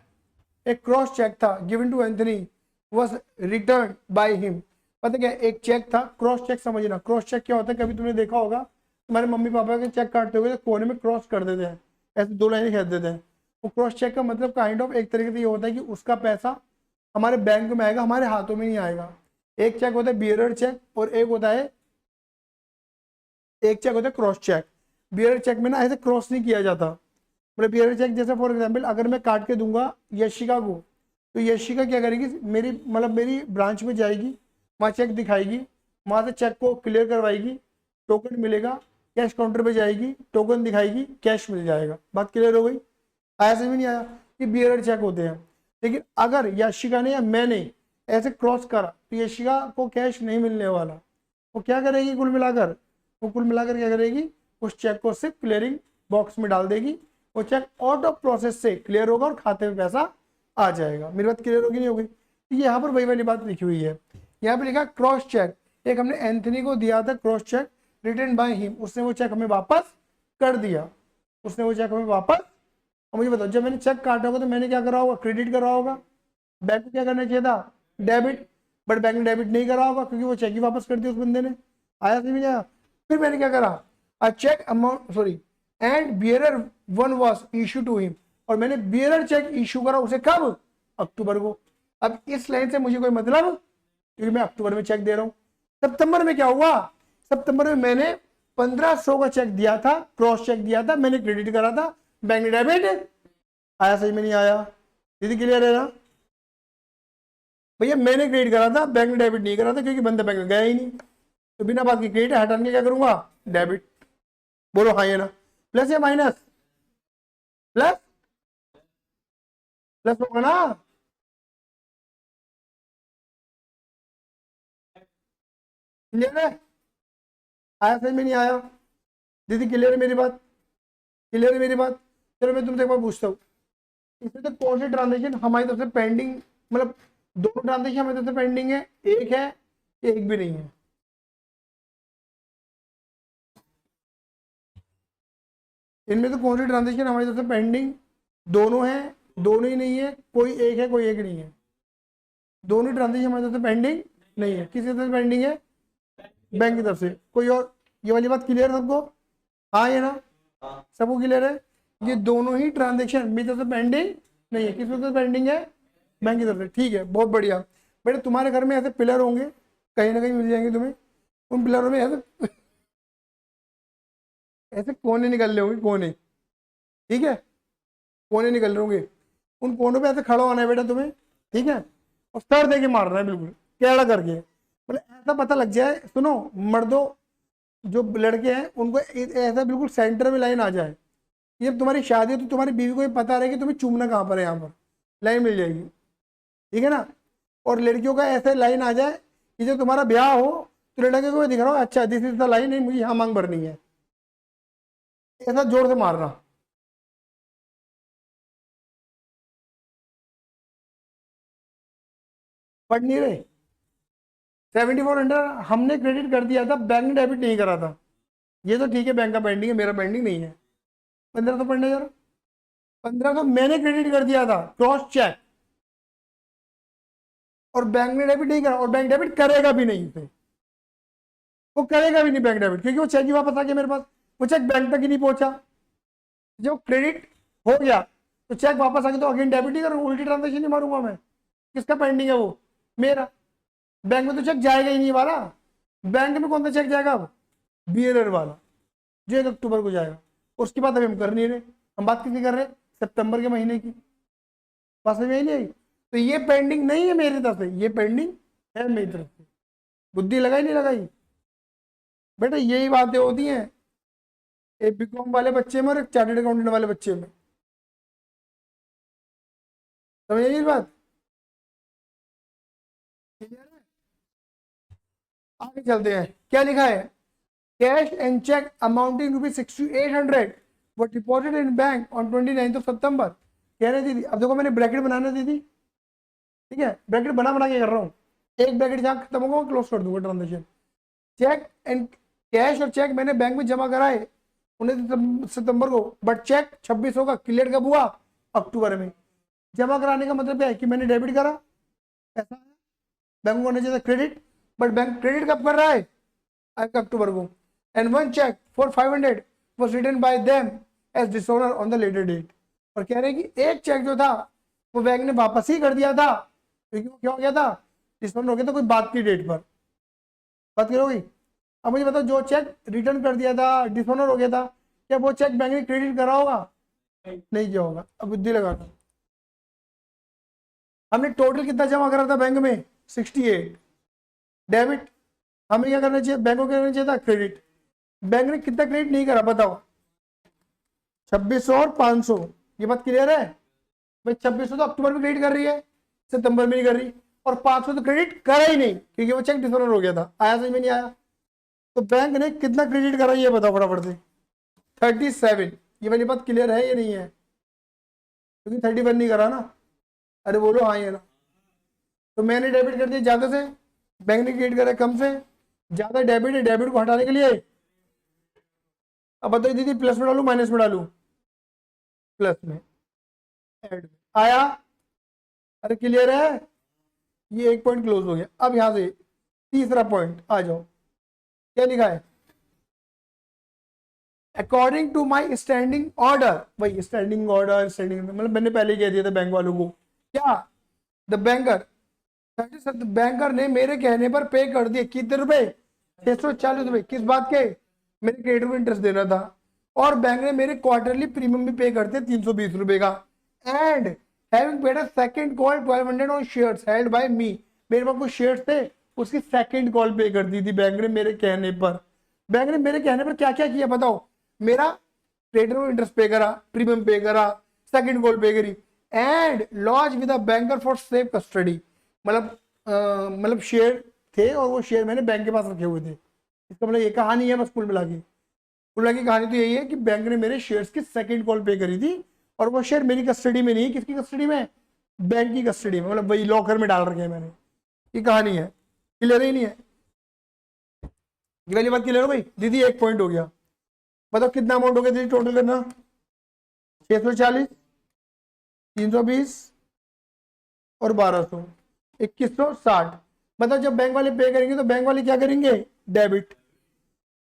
एक क्रॉस चेक था, given to Anthony was return by him. पता क्या, एक चेक था, क्रॉस चेक समझना। क्रॉस चेक क्या होता है? कभी तुमने देखा होगा, तुम्हारे मम्मी पापा के चेक काटते हुए तो कोने में क्रॉस कर देते हैं, ऐसे 2 लाइनें खींच देते हैं। वो क्रॉस चेक का मतलब काइंड ऑफ एक तरीके से ये होता है कि उसका पैसा हमारे बैंक में आएगा, हमारे हाथों में नहीं आएगा। एक चेक होता है बियरर चेक और एक चेक होता है क्रॉस चेक। बियरर चेक में ना ऐसे क्रॉस नहीं किया जाता। मतलब बियरर चेक जैसे फॉर एग्जाम्पल अगर मैं काट के दूंगा यशिका को, तो यशिका क्या करेगी, मेरी ब्रांच में जाएगी, वहाँ चेक दिखाएगी, वहाँ से चेक को क्लियर करवाएगी, टोकन मिलेगा, कैश काउंटर पे जाएगी, टोकन दिखाएगी, कैश मिल जाएगा। बात क्लियर हो गई? आया समझ में नहीं आया? ये बियरर चेक होते हैं। लेकिन अगर यशिका ने या मैंने ऐसे क्रॉस करा तो यशिका को कैश नहीं मिलने वाला। वो क्या करेगी कुल मिलाकर? क्या करेगी? उस चेक को सिर्फ क्लियरिंग बॉक्स में डाल देगी, वो चेक आउट ऑफ प्रोसेस से क्लियर होगा और खाते में पैसा आ जाएगा। मेरी बात क्लियर होगी नहीं होगी? ये यहाँ पर वही वाली बात लिखी हुई है। यहाँ पे लिखा क्रॉस चेक, एक हमने एंथनी को दिया था cross check return by him, उसने वो चेक हमें वापस कर दिया, और मुझे बताओ जब मैंने चेक काटा होगा तो मैंने क्या करा होगा? क्रेडिट करा होगा। बैंक को क्या करना चाहिए था? डेबिट, बट बैंक ने डेबिट नहीं करा होगा क्योंकि वो चेक ही वापस कर दिया उस बंदे ने। आया समझ आया? फिर मैंने क्या करा? A cheque amount and bearer one was issue to him, और मैंने बियरर चेक इशू करा उसे कब? अक्टूबर को। अब इस लाइन से मुझे कोई मतलब, क्योंकि मैं अक्टूबर में चेक दे रहा हूँ। सितंबर में क्या हुआ? सितंबर में मैंने 1500 का चेक दिया था, क्रॉस चेक दिया था, मैंने क्रेडिट करा था, बैंक ने डेबिट। आया सही में नहीं आया? दीदी क्लियर है ना? भैया मैंने क्रेडिट करा था, बैंक ने डेबिट नहीं करा था क्योंकि बंदा बैंक में गया ही नहीं, तो बिना बात की क्रेडिट हटाने के क्या करूंगा? डेबिट। बोलो हाँ या ना? प्लस या माइनस? प्लस, प्लस होगा ना? क्लियर है? आया सही में नहीं आया? दीदी क्लियर है मेरी बात? चलो मैं तुमसे एक बार पूछता हूँ, इसमें तो कौन सी ट्रांजेक्शन हमारी तरफ से पेंडिंग, मतलब 2 ट्रांजेक्शन हमारी तरफ से पेंडिंग है, एक है, एक भी नहीं है? इनमें तो कौन सी ट्रांजेक्शन हमारी तरफ से पेंडिंग? दोनों है, दोनों ही नहीं है, कोई एक है कोई एक नहीं है। दोनों ट्रांजेक्शन हमारी तरफ से पेंडिंग नहीं है। किसकी तरफ से पेंडिंग है? बैंक की तरफ से। कोई और? ये वाली बात क्लियर है सबको? हाँ या ना? सबको क्लियर है? ये दोनों ही ट्रांजेक्शन मेरी तरफ से पेंडिंग नहीं है। किस तरफ से पेंडिंग है? बैंक की तरफ से। ठीक है, बहुत बढ़िया। बेटे तुम्हारे घर में ऐसे पिलर होंगे, कहीं ना कहीं मिल जाएंगे तुम्हें, उन पिलरों में ऐसे कोने निकल रहे होंगे, कोने। ठीक है, कोने निकल रहे होंगे, उन कोनों पे ऐसे खड़ा होना है बेटा तुम्हें, ठीक है, और सर दे के मारना है बिल्कुल टेढ़ा करके, मतलब ऐसा पता लग जाए, सुनो मर्दों जो लड़के हैं उनको ऐसा बिल्कुल सेंटर में लाइन आ जाए, जब तुम्हारी शादी हो तो तुम्हारी बीवी को ये पता रहे कि तुम्हें चूमना कहाँ पर है, यहाँ पर लाइन मिल जाएगी, ठीक है ना। और लड़कियों का ऐसे लाइन आ जाए कि जब तुम्हारा ब्याह हो तो लड़के को दिख रहा हो अच्छा दिस इज द लाइन, नहीं मुझे यहाँ मांग भरनी है, ऐसा जोर से मारना। पढ़ नहीं रहे, 7400 हमने क्रेडिट कर दिया था, बैंक ने डेबिट नहीं करा था, ये तो ठीक है बैंक का पेंडिंग है, मेरा पेंडिंग नहीं है। 1500 पढ़ने जरा, 1500 मैंने क्रेडिट कर दिया था क्रॉस चेक, और बैंक ने डेबिट नहीं करा, और बैंक डेबिट करेगा भी नहीं इसे, वो करेगा भी नहीं बैंक डेबिट, क्योंकि वो चेक ही वापस आ गया मेरे पास, वो चेक बैंक तक ही नहीं पहुंचा। जब क्रेडिट हो गया तो चेक वापस आ गया तो अगेन डेबिट ही करूँ, उल्टी ट्रांजेक्शन नहीं मारूंगा मैं, किसका पेंडिंग है वो, मेरा। बैंक में तो चेक जाएगा ही नहीं वाला, बैंक में कौन सा चेक जाएगा अब, बीएलआर वाला जो 1 अक्टूबर को जाएगा, उसकी बात अभी हम कर नहीं रहे, हम बात किसकी कर रहे हैं, सितंबर के महीने की, बात समझ में आई नहीं आई। तो ये पेंडिंग नहीं है मेरी तरफ से, ये पेंडिंग है मेरी तरफ से, बुद्धि लगाई नहीं लगाई बेटा, यही बातें होती हैं एक बीकॉम वाले बच्चे में और एक चार्टर्ड अकाउंटेंट वाले बच्चे में, समझ आई बात, क्लियर है। आगे चलते हैं, क्या लिखा है, कैश एंड चेक अमाउंटिंग ₹6800 वो डिपॉजिट इन बैंक ऑन 29 कह रहे दीदी। अब देखो मैंने ब्रैकेट बनाना दीदी, ठीक है, ब्रैकेट बना बना के कर रहा हूँ, एक ब्रैकेट जहाँ खत्म होगा क्लोज कर दूंगा ट्रांजेक्शन। चेक एंड कैश और चेक मैंने बैंक में जमा कराए 19 सितंबर को, बट चेक 26 होगा, क्लियर कब हुआ, अक्टूबर में। जमा कराने का मतलब क्या है कि मैंने डेबिट करा, ऐसा है, बैंक को होना चाहिए क्रेडिट, बट बैंक क्रेडिट कब कर रहा है, 1 अक्टूबर को। And one cheque for 500 was written by them as dishonor on the later date। और कह रहे हैं कि एक चेक जो था वो बैंक ने वापस ही कर दिया था, क्योंकि वो क्या हो गया था, डिसऑनर हो गया था कोई बात की डेट पर, बात करोगी। अब मुझे बताओ जो चेक रिटर्न कर दिया था डिसऑनर हो गया था, क्या वो चेक बैंक ने क्रेडिट करा होगा, नहीं किया होगा। अब बुद्धि लगा, हमने टोटल कितना जमा करा था बैंक में, 68 डेबिट, हमें क्या करना चाहिए, बैंक को क्या करना चाहिए था, क्रेडिट। बैंक ने कितना क्रेडिट नहीं करा बताओ, 2600 और 500, ये बात क्लियर है भाई। 2600 तो अक्टूबर में क्रेडिट कर रही है, सितंबर में नहीं कर रही, और 500 तो क्रेडिट करा ही नहीं क्योंकि वो चेक डिसऑनर हो गया था, आया समझ में नहीं आया। तो बैंक ने कितना क्रेडिट करा ये बताओ फटाफट से, 37। ये वाली बात क्लियर है या नहीं है, क्योंकि 31 नहीं करा ना, अरे बोलो हाँ ये ना। तो मैंने डेबिट कर दिया ज्यादा से, बैंक ने क्रेडिट करा कम से, ज्यादा डेबिट है, डेबिट को हटाने के लिए अब बताइए दीदी प्लस में डालू माइनस में डालू, प्लस में, ऐड में आया, अरे क्लियर है, ये एक पॉइंट क्लोज हो गया। अब यहां से तीसरा पॉइंट आ जाओ, क्या लिखा है, according to my standing order, भाई स्टैंडिंग ऑर्डर, स्टैंडिंग मतलब मैंने पहले ही कह दिया था बैंक वालों को, क्या द बैंकर, बैंकर ने मेरे कहने पर पे कर दिए कितने रुपए, 640 रुपए, किस बात के, मेरे क्रेडिट को इंटरेस्ट देना था, और बैंक ने मेरे क्वार्टरली प्रीमियम भी पे करते 320 रुपए का। And having paid a second call 1200 on shares held by me, मेरे पास कुछ शेयर्स थे, उसकी सेकंड कॉल पे कर दी थी बैंक ने मेरे कहने पर। बैंक ने मेरे कहने पर क्या क्या किया बताओ, मेरा क्रेडिट को इंटरेस्ट पे करा, प्रीमियम पे करा, सेकंड कॉल पे करी, and lodge with a banker for safe custody, मतलब शेयर थे और वो शेयर मैंने बैंक के पास रखे हुए थे। इसका मतलब ये कहानी है बस, कुल मिला की कहानी तो यही है कि बैंक ने मेरे शेयर्स की सेकंड कॉल पे करी थी, और वो शेयर मेरी कस्टडी में नहीं है, किसकी कस्टडी में, बैंक की कस्टडी में, मतलब वही लॉकर में डाल रखे हैं मैंने, ये कहानी है। क्लियर ही नहीं है, ये वाली बात क्लियर हो भाई दीदी। एक पॉइंट हो गया, बताओ कितना अमाउंट हो गया दीदी टोटल करना, 640, 320 और 1200, 2160। बताओ जब बैंक वाले पे करेंगे तो बैंक वाले क्या करेंगे, डेबिट,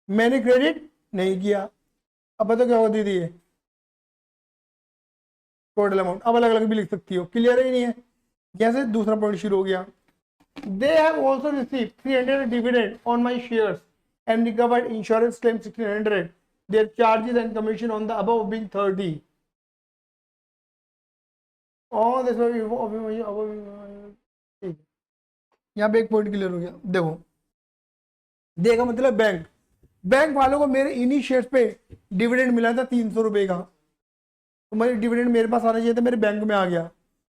मैंने क्रेडिट नहीं किया। अब बताओ क्या होगा दीदी, ये टोटल अमाउंट, अब अलग अलग भी लिख सकती हो, क्लियर ही नहीं है। जैसे दूसरा पॉइंट शुरू हो गया, they have also received 300 dividend on my shares and recovered insurance claim 1600, there charges and commission on the above being 30। और ठीक है, यहाँ पे एक पॉइंट क्लियर हो गया। देखो, देगा मतलब बैंक, बैंक वालों को मेरे इन्हीं शेयर्स पे डिविडेंड मिला था 300 रुपए का, तो मेरे डिविडेंड मेरे पास आना चाहिए था, मेरे बैंक में आ गया,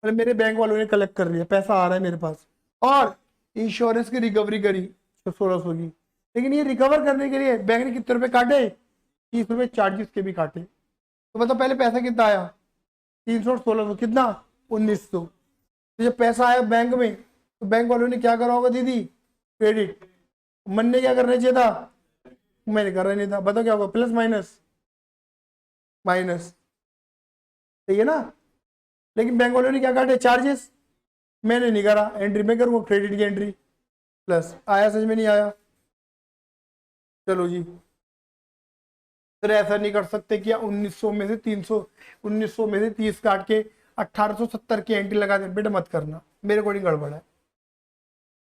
मतलब मेरे बैंक वालों ने कलेक्ट कर लिया, पैसा आ रहा है मेरे पास। और इंश्योरेंस की रिकवरी करी तो 1600 की। लेकिन ये रिकवर करने के लिए बैंक ने कितने रुपए काटे, 30 रुपए चार्जेस के भी काटे। तो मतलब पहले पैसा कितना आया, 300 1600 कितना, 1900। तो जब पैसा आया बैंक में तो बैंक वालों ने क्या करा होगा दीदी, क्रेडिट। मन ने क्या करना चाहिए था, मैंने करा नहीं था, बताओ क्या होगा, प्लस माइनस माइनस, सही है ना। लेकिन बैंक वालों ने क्या काटे, चार्जेस, मैंने नहीं करा, एंट्री में करूंगा क्रेडिट की एंट्री, प्लस आया, समझ में नहीं आया। चलो जी, फिर ऐसा नहीं कर सकते कि 1900 में से 300, 1900 में से 30 काट के 1870 की एंट्री लगा दे, बेटा मत करना, मेरे अकॉर्डिंग गड़बड़ है,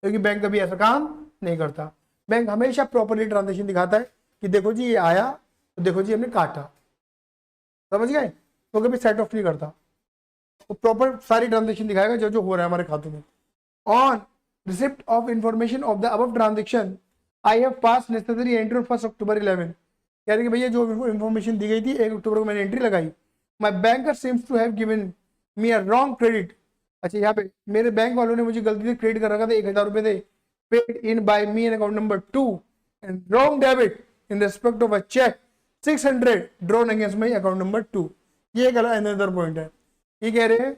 क्योंकि बैंक कभी ऐसा काम नहीं करता। बैंक हमेशा प्रॉपरली ट्रांजेक्शन दिखाता है कि देखो जी ये आया, तो देखो जी हमने काटा, समझ गए, तो कभी सेट ऑफ नहीं करता, वो प्रॉपर सारी ट्रांजेक्शन दिखाएगा जो जो हो रहा है हमारे खातों में। On receipt of information of the above transaction I have pass necessary entry on 1 अक्टूबर 11, कह रहे कि भैया जो इन्फॉर्मेशन दी गई थी 1 अक्टूबर को मैंने एंट्री लगाई, my banker seems to have given me a wrong credit. अच्छा, यहाँ पे मेरे बैंक वालों ने मुझे गलती से क्रेडिट कर रखा था, 1000 रुपए थे, paid in by me in account number 2 and wrong debit in respect of a cheque 600 drawn against my account number 2। ये एक अनदर पॉइंट है। ये कह रहे हैं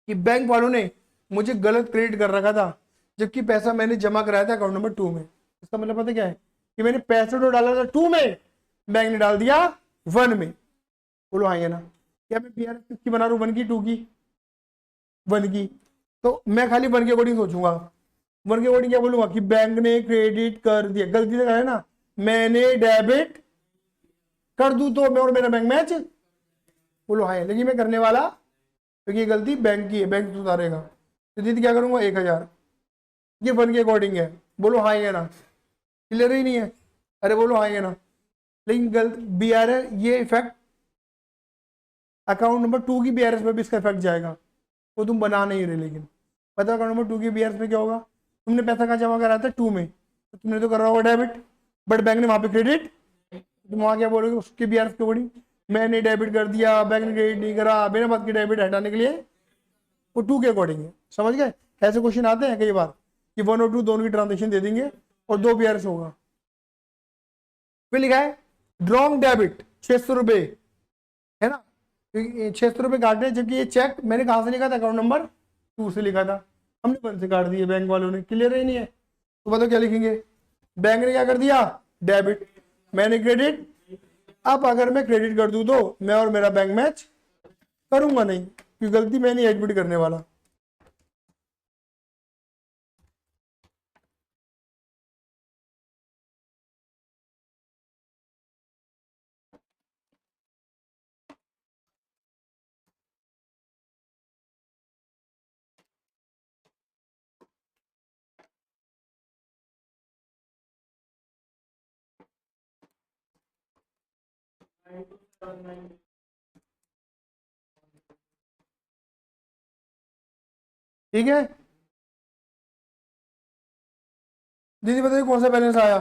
कि बैंक वालों ने मुझे गलत क्रेडिट कर रखा था, जबकि पैसा मैंने जमा कराया था अकाउंट नंबर 2 में। इसका मतलब पता क्या है, कि मैंने पैसा तो डाला था 2 में, बैंक ने डाल दिया 1 में। बोलो हाँ या ना, क्या मैं पीआरएस किसकी बना रहा हूँ, 1 की 2 की, 1 की। तो मैं खाली 1 के अकॉर्डिंग सोचूंगा, 1 के अकॉर्डिंग क्या बोलूंगा कि बैंक ने क्रेडिट कर दिया, गलती से कहा है ना, मैंने डेबिट कर दूं तो मैं और मेरा बैंक मैच, बोलो हाँ, लेकिन मैं करने वाला, क्योंकि ये गलती बैंक की है, बैंक सुधारेगा। तो दीदी क्या करूंगा, 1000, ये 1 के अकॉर्डिंग है, बोलो हाँ या ना, क्लियर ही नहीं है, अरे बोलो हाँ या ना। लेकिन गलत बी आर है, ये इफेक्ट अकाउंट नंबर 2 की बीआरएस में भी इसका इफेक्ट जाएगा, वो तुम बना नहीं रहे। लेकिन पता अकाउंट नंबर 2 की बीआरएस में क्या होगा, तुमने पैसा कहाँ जमा करा था, 2 में, तो तुमने तो करा होगा डेबिट, बट बैंक ने वहां पे क्रेडिट, तुम वहां क्या बोलोगे उसके बीआरएस के अकॉर्डिंग, मैंने डेबिट कर दिया, बैंक ने क्रेडिट नहीं करा, बिना बात की डेबिट हटाने के लिए वो 2 के अकॉर्डिंग है, समझ गए। ऐसे क्वेश्चन आते हैं कई बार कि 1 और 2 दोनों की ट्रांजेक्शन दे देंगे और 2 बीआरएस होगा। फिर लिखा है ड्रॉन्ग डेबिट 600 रुपए, है ना, 600 रुपए काटे, जबकि ये चेक मैंने कहा से लिखा था, अकाउंट नंबर 2 से लिखा था, हमने 1 से काट दिए बैंक वालों ने, क्लियर ही नहीं है। तो बताओ क्या लिखेंगे, बैंक ने क्या कर दिया, डेबिट, मैंने क्रेडिट। अब अगर मैं क्रेडिट कर दूं तो मैं और मेरा बैंक मैच करूंगा नहीं, क्योंकि गलती मैं नहीं एडमिट करने वाला। ठीक है दीदी, बताइए कौन सा बैलेंस आया,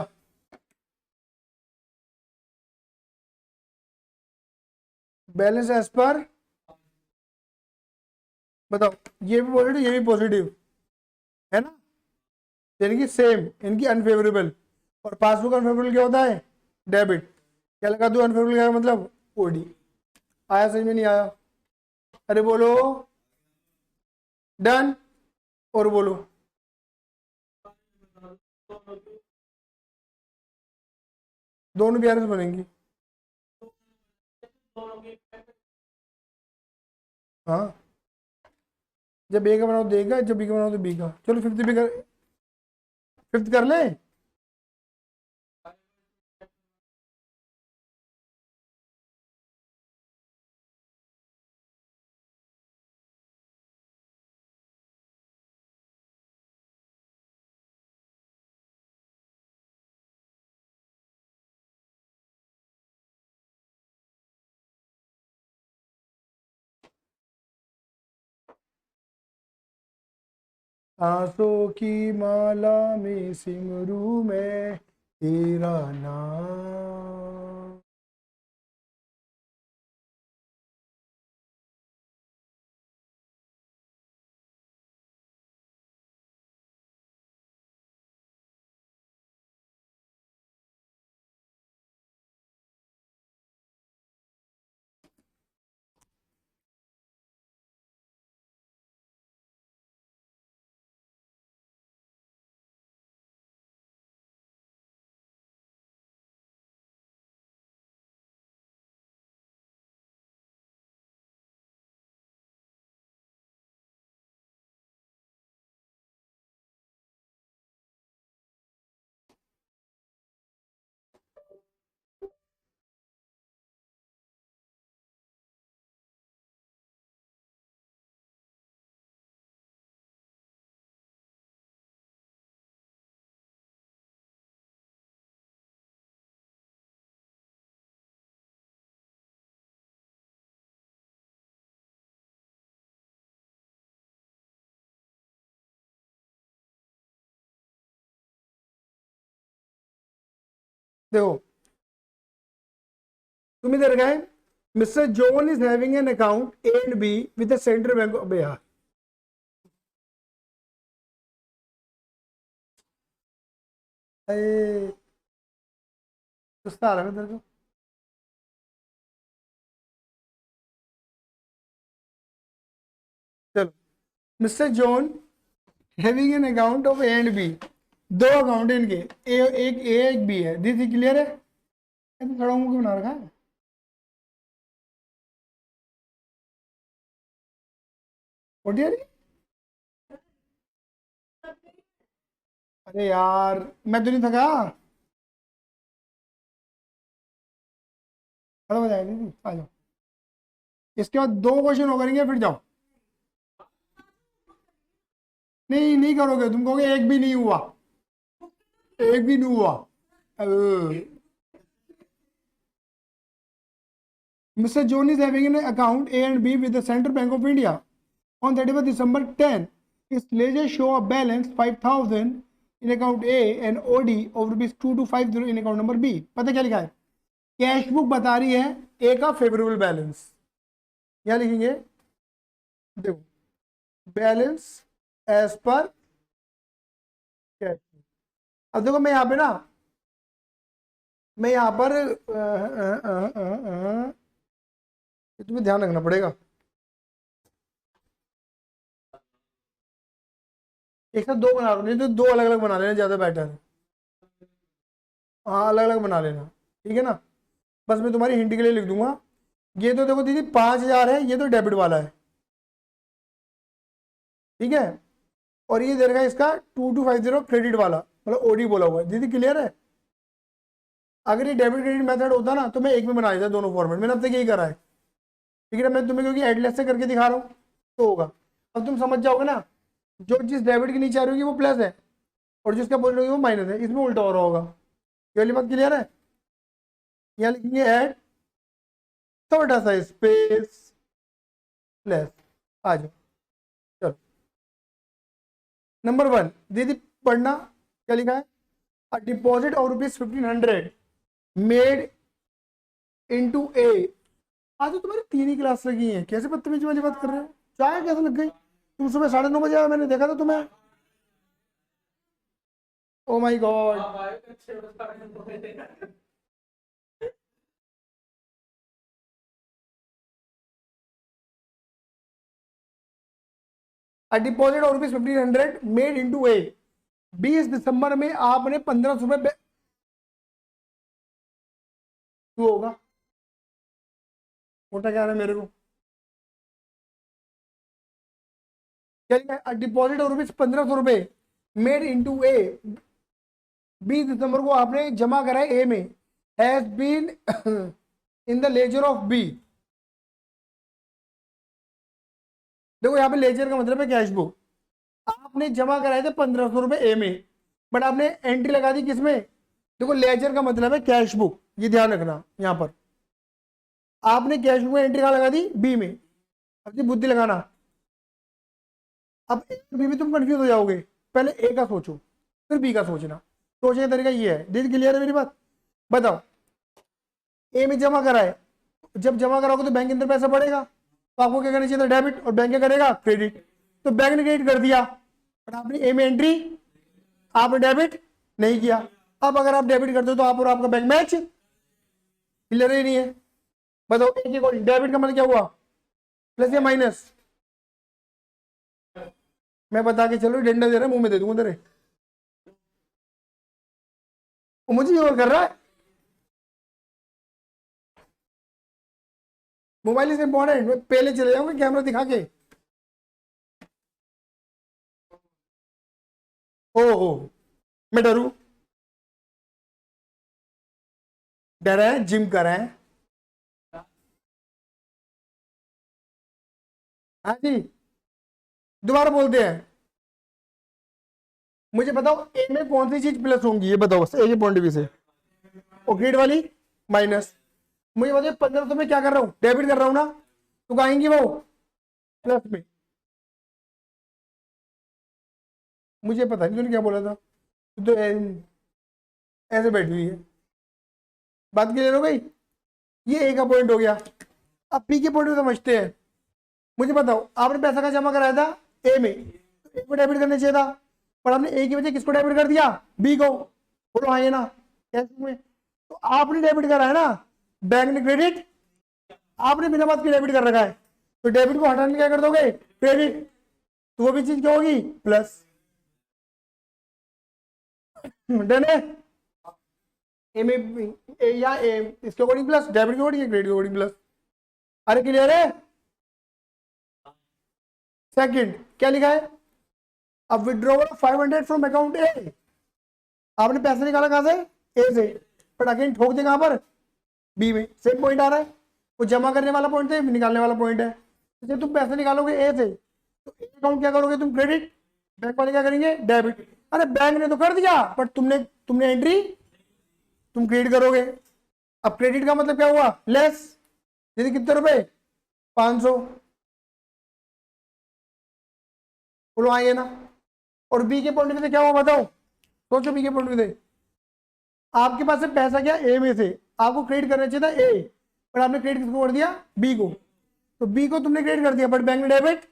बैलेंस एज पर, बताओ, ये भी पॉजिटिव ये भी पॉजिटिव, है ना, यानी कि सेम, इनकी अनफेवरेबल। और पासबुक अनफेवरेबल क्या होता है, डेबिट, क्या लगा दो अनफेवरेबल क्या मतलब, ओडी। आया समझ में नहीं आया, अरे बोलो, डन, और बोलो, दोनों बीआरएस बनेंगी, हाँ, जब ए का बनाओ तो ए का, जब बी का बनाओ तो बी का। चलो फिफ्थ भी कर, फिफ्थ कर ले। आंसू की माला में सिमरू में तेरा नाम। देखो तुम इधर गए, mister John is having an account A and B with the Central Bank of Bihar. गुस्सा आ रहा है तेरे को। चलो, mister John having an account of A and B, दो अकाउंट इनके, एक ए एक बी है। दिस इज क्लियर है? खड़ा हूँ क्यों बना रखा है? what यार, अरे यार मैं तो नहीं थका। खत्म हो जाएगा दीदी, आ जाओ। इसके बाद दो क्वेश्चन और करेंगे, फिर जाओ। नहीं नहीं करोगे, तुम कहोगे एक भी नहीं हुआ, एक भी नहीं हुआ। Mister zone is having an account A and B with the Central Bank of India on 31 December 10. His ledger show a balance 5,000 in account A and OD of rupees 2250 in account number B. पता क्या लिखा है? Cash book बता रही है ए का favourable balance. क्या लिखेंगे? देखो, बैलेंस एज पर कैश। अब देखो मैं यहाँ पे ना, मैं यहाँ पर तुम्हें ध्यान रखना पड़ेगा। एक साथ दो बना लो, नहीं तो दो अलग अलग बना लेना, ज्यादा बेटर है। हाँ अलग अलग बना लेना, ठीक है ना। बस मैं तुम्हारी हिंट के लिए लिख दूंगा। ये तो देखो दीदी 5,000 है, ये तो डेबिट वाला है, ठीक है। और ये दे रखा है इसका 2250 क्रेडिट वाला, मतलब ओडी बोला हुआ है। दीदी क्लियर है? अगर ये डेबिट क्रेडिट मेथड होता ना तो मैं एक में बना देता दोनों फॉर्मेट। मैंने अब तक यही करा है, ठीक है ना। मैं तुम्हें क्योंकि एडलेस से करके दिखा रहा हूँ तो होगा। अब तुम समझ जाओगे ना, जो जिस डेबिट के नीचे आ रही होगी वो प्लस है, और जिसका बोल रही होगी वो माइनस है। इसमें उल्टा हो रहा होगा। ये वाली बात क्लियर है? यहाँ लिखेंगे ऐड, छोटा सा स्पेस, प्लस। आ जाओ, चलो। नंबर 1 दीदी पढ़ना, क्या लिखा है? A deposit of ₹1500 made into A. आज तो तुम्हारी 3 ही क्लास लगी है, कैसे बदतमीजी वाली बात कर रहे हो? चाय कैसे लग गई? तुम सुबह 9:30 बजे आया, मैंने देखा था तुम्हें। Oh my god. A deposit of ₹1500 made into A, 20 दिसंबर में आपने 1500 रुपए होगा। मोटा क्या है मेरे को? Deposit of ₹1500 made into A, 20 दिसंबर को आपने जमा करा है ए में, has been in the ledger of B. देखो यहाँ पे लेजर का मतलब है कैश बुक। आपने जमा कराए थे ₹1500 ए में, बट आपने एंट्री लगा दी किसमें? देखो लेजर का मतलब है कैश बुक, ये ध्यान रखना। यहाँ पर आपने कैश बुक में एंट्री कहाँ लगा दी? बी में। अब बुद्धि लगाना, अब ए बी भी तुम कंफ्यूज हो जाओगे, पहले ए का सोचो फिर बी का सोचना। सोचने का तरीका ये है, दीदी क्लियर है मेरी बात? बताओ, ए में जमा करा है, जब जमा कराओगे तो बैंक के अंदर पैसा पड़ेगा, तो आपको क्या करना चाहिए था? डेबिट। और बैंक क्या करेगा? क्रेडिट। तो बैंक ने क्रेडिट कर दिया, पर आपने ए में एंट्री, आपने डेबिट नहीं किया। अब अगर आप डेबिट करते हो तो आप और आपका बैंक मैच क्लियर ही नहीं है। बताओ, ए के अकॉर्डिंग डेबिट का मतलब क्या हुआ? प्लस या माइनस? मैं बता के चलो, डंडा दे रहा है, मुंह में दे दूंगा तेरे। वो मुझे और कर रहा है, मोबाइल इज इंपॉर्टेंट। मैं पहले चले जाऊंगा कैमरा दिखा के। ओ मैं डरू? डर है, जिम कर रहे हैं। हाँ जी, दोबारा बोलते हैं। मुझे बताओ, ए में कौन सी चीज प्लस होंगी, ये बताओ बस, ए के पॉइंट ऑफ व्यू से। और ग्रेड वाली माइनस। मुझे बताइए, 1500 में क्या कर रहा हूँ? डेबिट कर रहा हूँ ना, तो आएंगी वो प्लस में। मुझे पता नहीं तूने क्या बोला था, तो ऐसे बैठी हुई है। बात क्लियर हो गई? ये ए का पॉइंट हो गया। अब बी के पॉइंट समझते हैं। मुझे बताओ, आपने पैसा का जमा कराया था ए में, तो ए को डेबिट करना चाहिए था, पर आपने ए की वजह किसको डेबिट कर दिया? बी को। बोलो हाँ, ये ना कैसे में? तो आपने डेबिट करा है ना, बैंक ने क्रेडिट, आपने बिना बात के डेबिट कर रखा है, तो डेबिट को हटाने क्या कर दोगे? क्रेडिट। तो वो भी चीज क्या होगी? प्लस। डन है? ए में ए या ए इसके अकॉर्डिंग प्लस, डेबिट के अकॉर्डिंग, क्रेडिट के अकॉर्डिंग प्लस। अरे क्लियर है? सेकंड क्या लिखा है? अब विड्रॉवल 500 फ्रॉम अकाउंट ए। आपने पैसे निकाला कहां से? ए से, बट अगेन ठोक दे कहां पर? बी में। सेम पॉइंट आ रहा है, वो जमा करने वाला पॉइंट है, निकालने वाला पॉइंट है। तो जब तुम पैसे निकालोगे ए से, तो ए अकाउंट क्या करोगे तुम? क्रेडिट। बैंक वाले क्या करेंगे? डेबिट। अरे बैंक ने तो कर दिया, बट तुमने तुमने एंट्री तुम क्रेडिट करोगे। अब क्रेडिट का मतलब क्या हुआ? लेस। जैसे कितने रुपए? 500। बोलो आइए ना। और बी के पॉइंट से क्या हुआ बताओ? सोचो, बी के पॉइंट से आपके पास से पैसा क्या? ए में से आपको क्रेडिट करना चाहिए था ए, पर आपने क्रेडिट किसको कर दिया? बी को। तो बी को तुमने क्रेडिट कर दिया, बट बैंक ने डेबिट।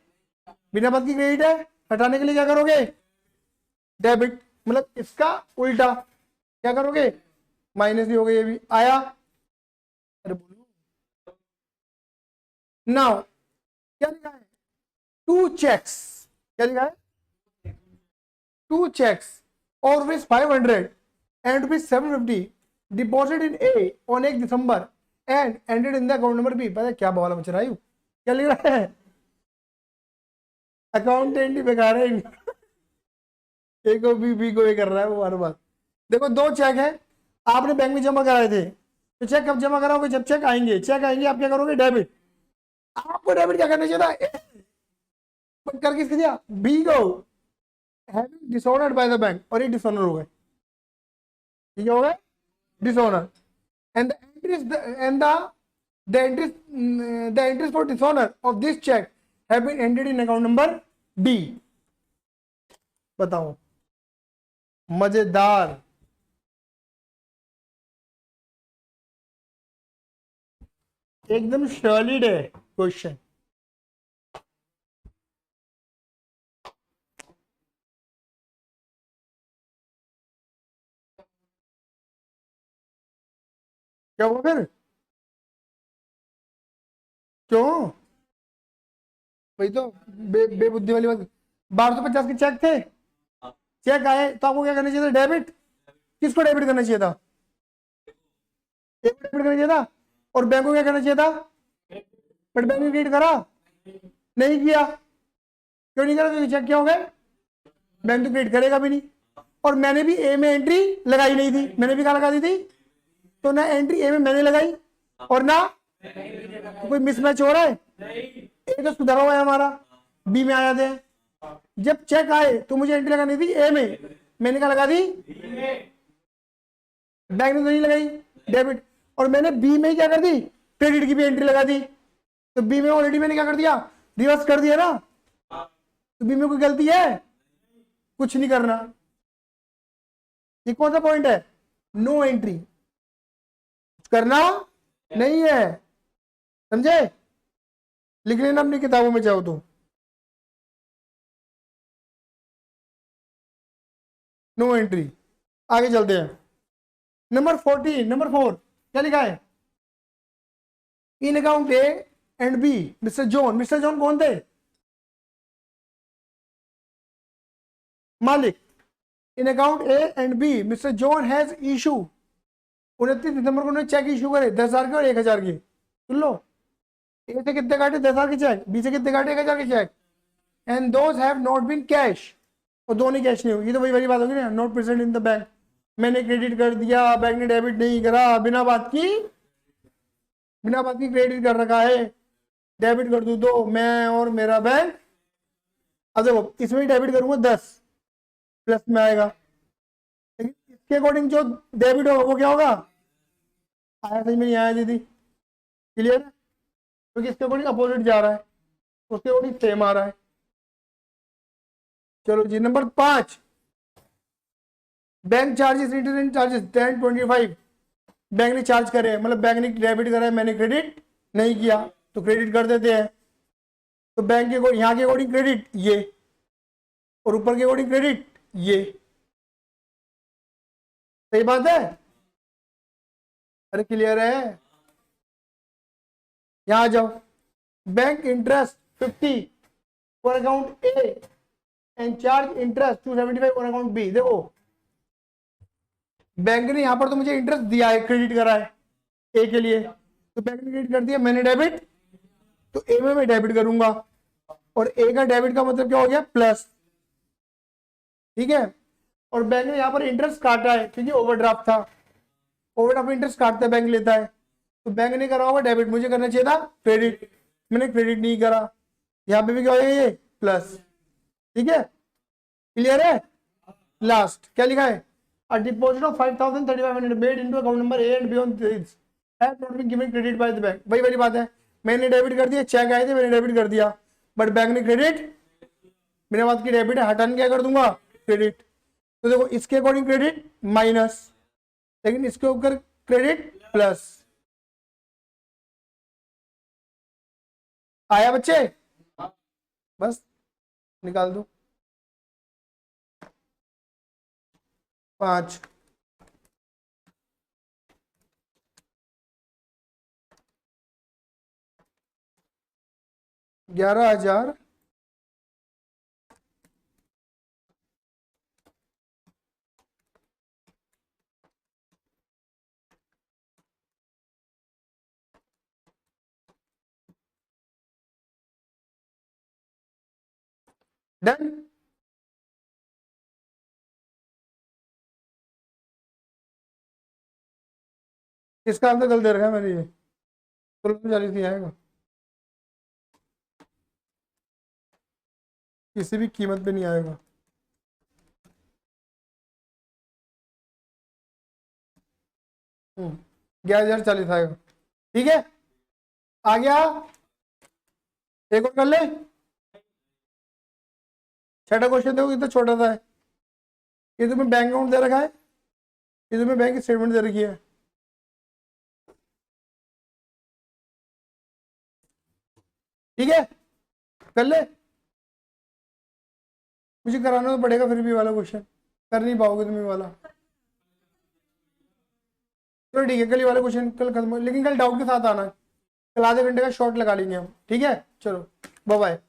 बिना बात की क्रेडिट है, हटाने के लिए क्या करोगे? डेबिट। मतलब इसका उल्टा क्या करोगे? माइनस ही हो गई। ये भी आया? अरे बोलो नाउ, क्या लिखा है? Two cheques. क्या लिखा है? टू चेक्स और rupees 500 and rupees 750 deposited in A on 1 December and ended in the account number B। पता है क्या बवाल बच रहा है? क्या लिख रहा है? अकाउंटेंट ही बेकार है। ए को बी को ये कर रहा है वो बार बार। देखो, दो चेक है, आपने बैंक में जमा कराए थे, तो चेक कब जमा कराओगे? जब चेक आएंगे। चेक आएंगे आप क्या करोगे? डेबिट। आपको डेबिट क्या करना चाहिए था? कर किसके दिया? बी को। Having dishonoured by the bank, और ये डिसऑनर हो गए। ठीक हो गए? Dishonour. and the entries and the entries for dishonor of this check have been entered in account number D। बताओ, मजेदार। एकदम सॉलिड है क्वेश्चन। क्या हुआ फिर? क्यों? वही तो बेबुद्धि वाली बात। 1250 के चेक थे, चेक आए तो आपको क्या करना चाहिए था? डेबिट। किसको डेबिट करना चाहिए था? एक को डेबिट करना चाहिए था, और बैंक को क्या करना चाहिए था? बट बैंक ने क्रेडिट करा नहीं किया। क्यों नहीं करा? क्योंकि चेक क्या हो गए? बैंक तो क्रेडिट करेगा भी नहीं, और मैंने भी ए में एंट्री लगाई नहीं थी। मैंने भी क्या लगा दी थी? तो ना एंट्री ए में मैंने लगाई, और ना तो कोई मिसमैच हो रहा है। ए तो सुधरा हुआ है हमारा, बी में आ जाते हैं। जब चेक आए तो मुझे एंट्री लगानी थी ए में, मैंने क्या लगा दी? बैंक ने तो नहीं लगाई, डेबिट। और मैंने बी में ही क्या कर दी? क्रेडिट की भी एंट्री लगा दी। तो बी में ऑलरेडी मैंने क्या कर दिया? रिवर्स कर दिया ना। तो बी में कोई गलती है? कुछ नहीं करना। ये कौन सा पॉइंट है? नो एंट्री, करना नहीं है, समझे? लिख लेना अपनी किताबों में चाहो तो, नो एंट्री। आगे चलते हैं। नंबर 14, नंबर 4 क्या लिखा है? In account A and B mister John, mister John कौन थे? मालिक। In account A and B mister John has issue, 29 दिसंबर को उन्होंने चेक इशू करे 10,000 के और 1,000 के। सुन लो, ए से कितने काटे? 10,000 के चेक, बी से कितने काटे? 1,000 के cheque. And those have not been cash, और दोनों कैश नहीं होगी। तो वही वाली बात होगी ना, not present in the bank. मैंने क्रेडिट कर दिया, बैंक ने डेबिट नहीं करा, बिना बात की क्रेडिट कर रखा है, डेबिट कर दूं तो मैं और मेरा बैंक। अब देखो, इसमें डेबिट करूंगा 10 प्लस में आएगा, लेकिन इसके अकॉर्डिंग जो डेबिट होगा वो क्या होगा? आया समझ में नहीं आया दीदी? क्लियर है? क्योंकि इसके अकॉर्डिंग अपोजिट जा रहा है, उसके अकॉर्डिंग सेम आ रहा है। चलो जी, number 5, bank charges, internet charges 10-25 bank ने चार्ज करे, मतलब बैंक ने डेबिट करा है, मैंने क्रेडिट नहीं किया, तो क्रेडिट कर देते हैं। तो बैंक के यहाँ के अकॉर्डिंग क्रेडिट ये, और ऊपर के अकॉर्डिंग क्रेडिट ये। सही बात है? अरे क्लियर है? यहां आ जाओ। Bank interest 50 for account A and charge interest 275 for account B. देखो, बैंक ने यहां पर तो मुझे इंटरेस्ट दिया है, क्रेडिट करा है ए के लिए, तो बैंक ने क्रेडिट कर दिया, मैंने डेबिट, तो ए में मैं डेबिट करूंगा, और ए का डेबिट का मतलब क्या हो गया? प्लस। ठीक है? और बैंक ने यहां पर इंटरेस्ट काटा है क्योंकि ओवरड्राफ्ट था, ओवरड्राफ्ट इंटरेस्ट काटता है, बैंक लेता है, तो बैंक ने करा होगा डेबिट, मुझे करना चाहिए था क्रेडिट, मैंने क्रेडिट नहीं करा, यहां पे भी क्या हो गया? ये प्लस। ठीक है? क्लियर है? लास्ट क्या लिखा है? A deposit of 5,000 made into account number A and B on this has not been given credit by the bank। वही वाली बात है, मैंने डेबिट कर दिया, चेक आए थे, मैंने डेबिट कर दिया, बट बैंक ने क्रेडिट, बिना बात की डेबिट है, हटाने क्या कर दूंगा? क्रेडिट। तो देखो, इसके अकॉर्डिंग क्रेडिट माइनस, लेकिन इसके ऊपर क्रेडिट प्लस। आया बच्चे? बस निकाल दो। 5 11,000 डन। इसका आंसर गलत दे रखा है मैंने, ये 1640 नहीं आएगा, किसी भी कीमत पे नहीं आएगा। हम्म, 11,040 आएगा। ठीक है? आ गया? एक और कर ले। छठा क्वेश्चन देखो, कितना छोटा सा है। ये तुम्हें बैंक अकाउंट दे रखा है, ये तुम्हें बैंक स्टेटमेंट दे रखी है। ठीक है? कर ले, मुझे कराना तो पड़ेगा फिर भी वाला क्वेश्चन, कर नहीं पाओगे तुम ये वाला। चलो ठीक है, कल ये वाला क्वेश्चन कल खत्म, लेकिन कल डाउट के साथ आना, कल आधे घंटे का शॉर्ट लगा लेंगे हम। ठीक है? चलो बाय बाय।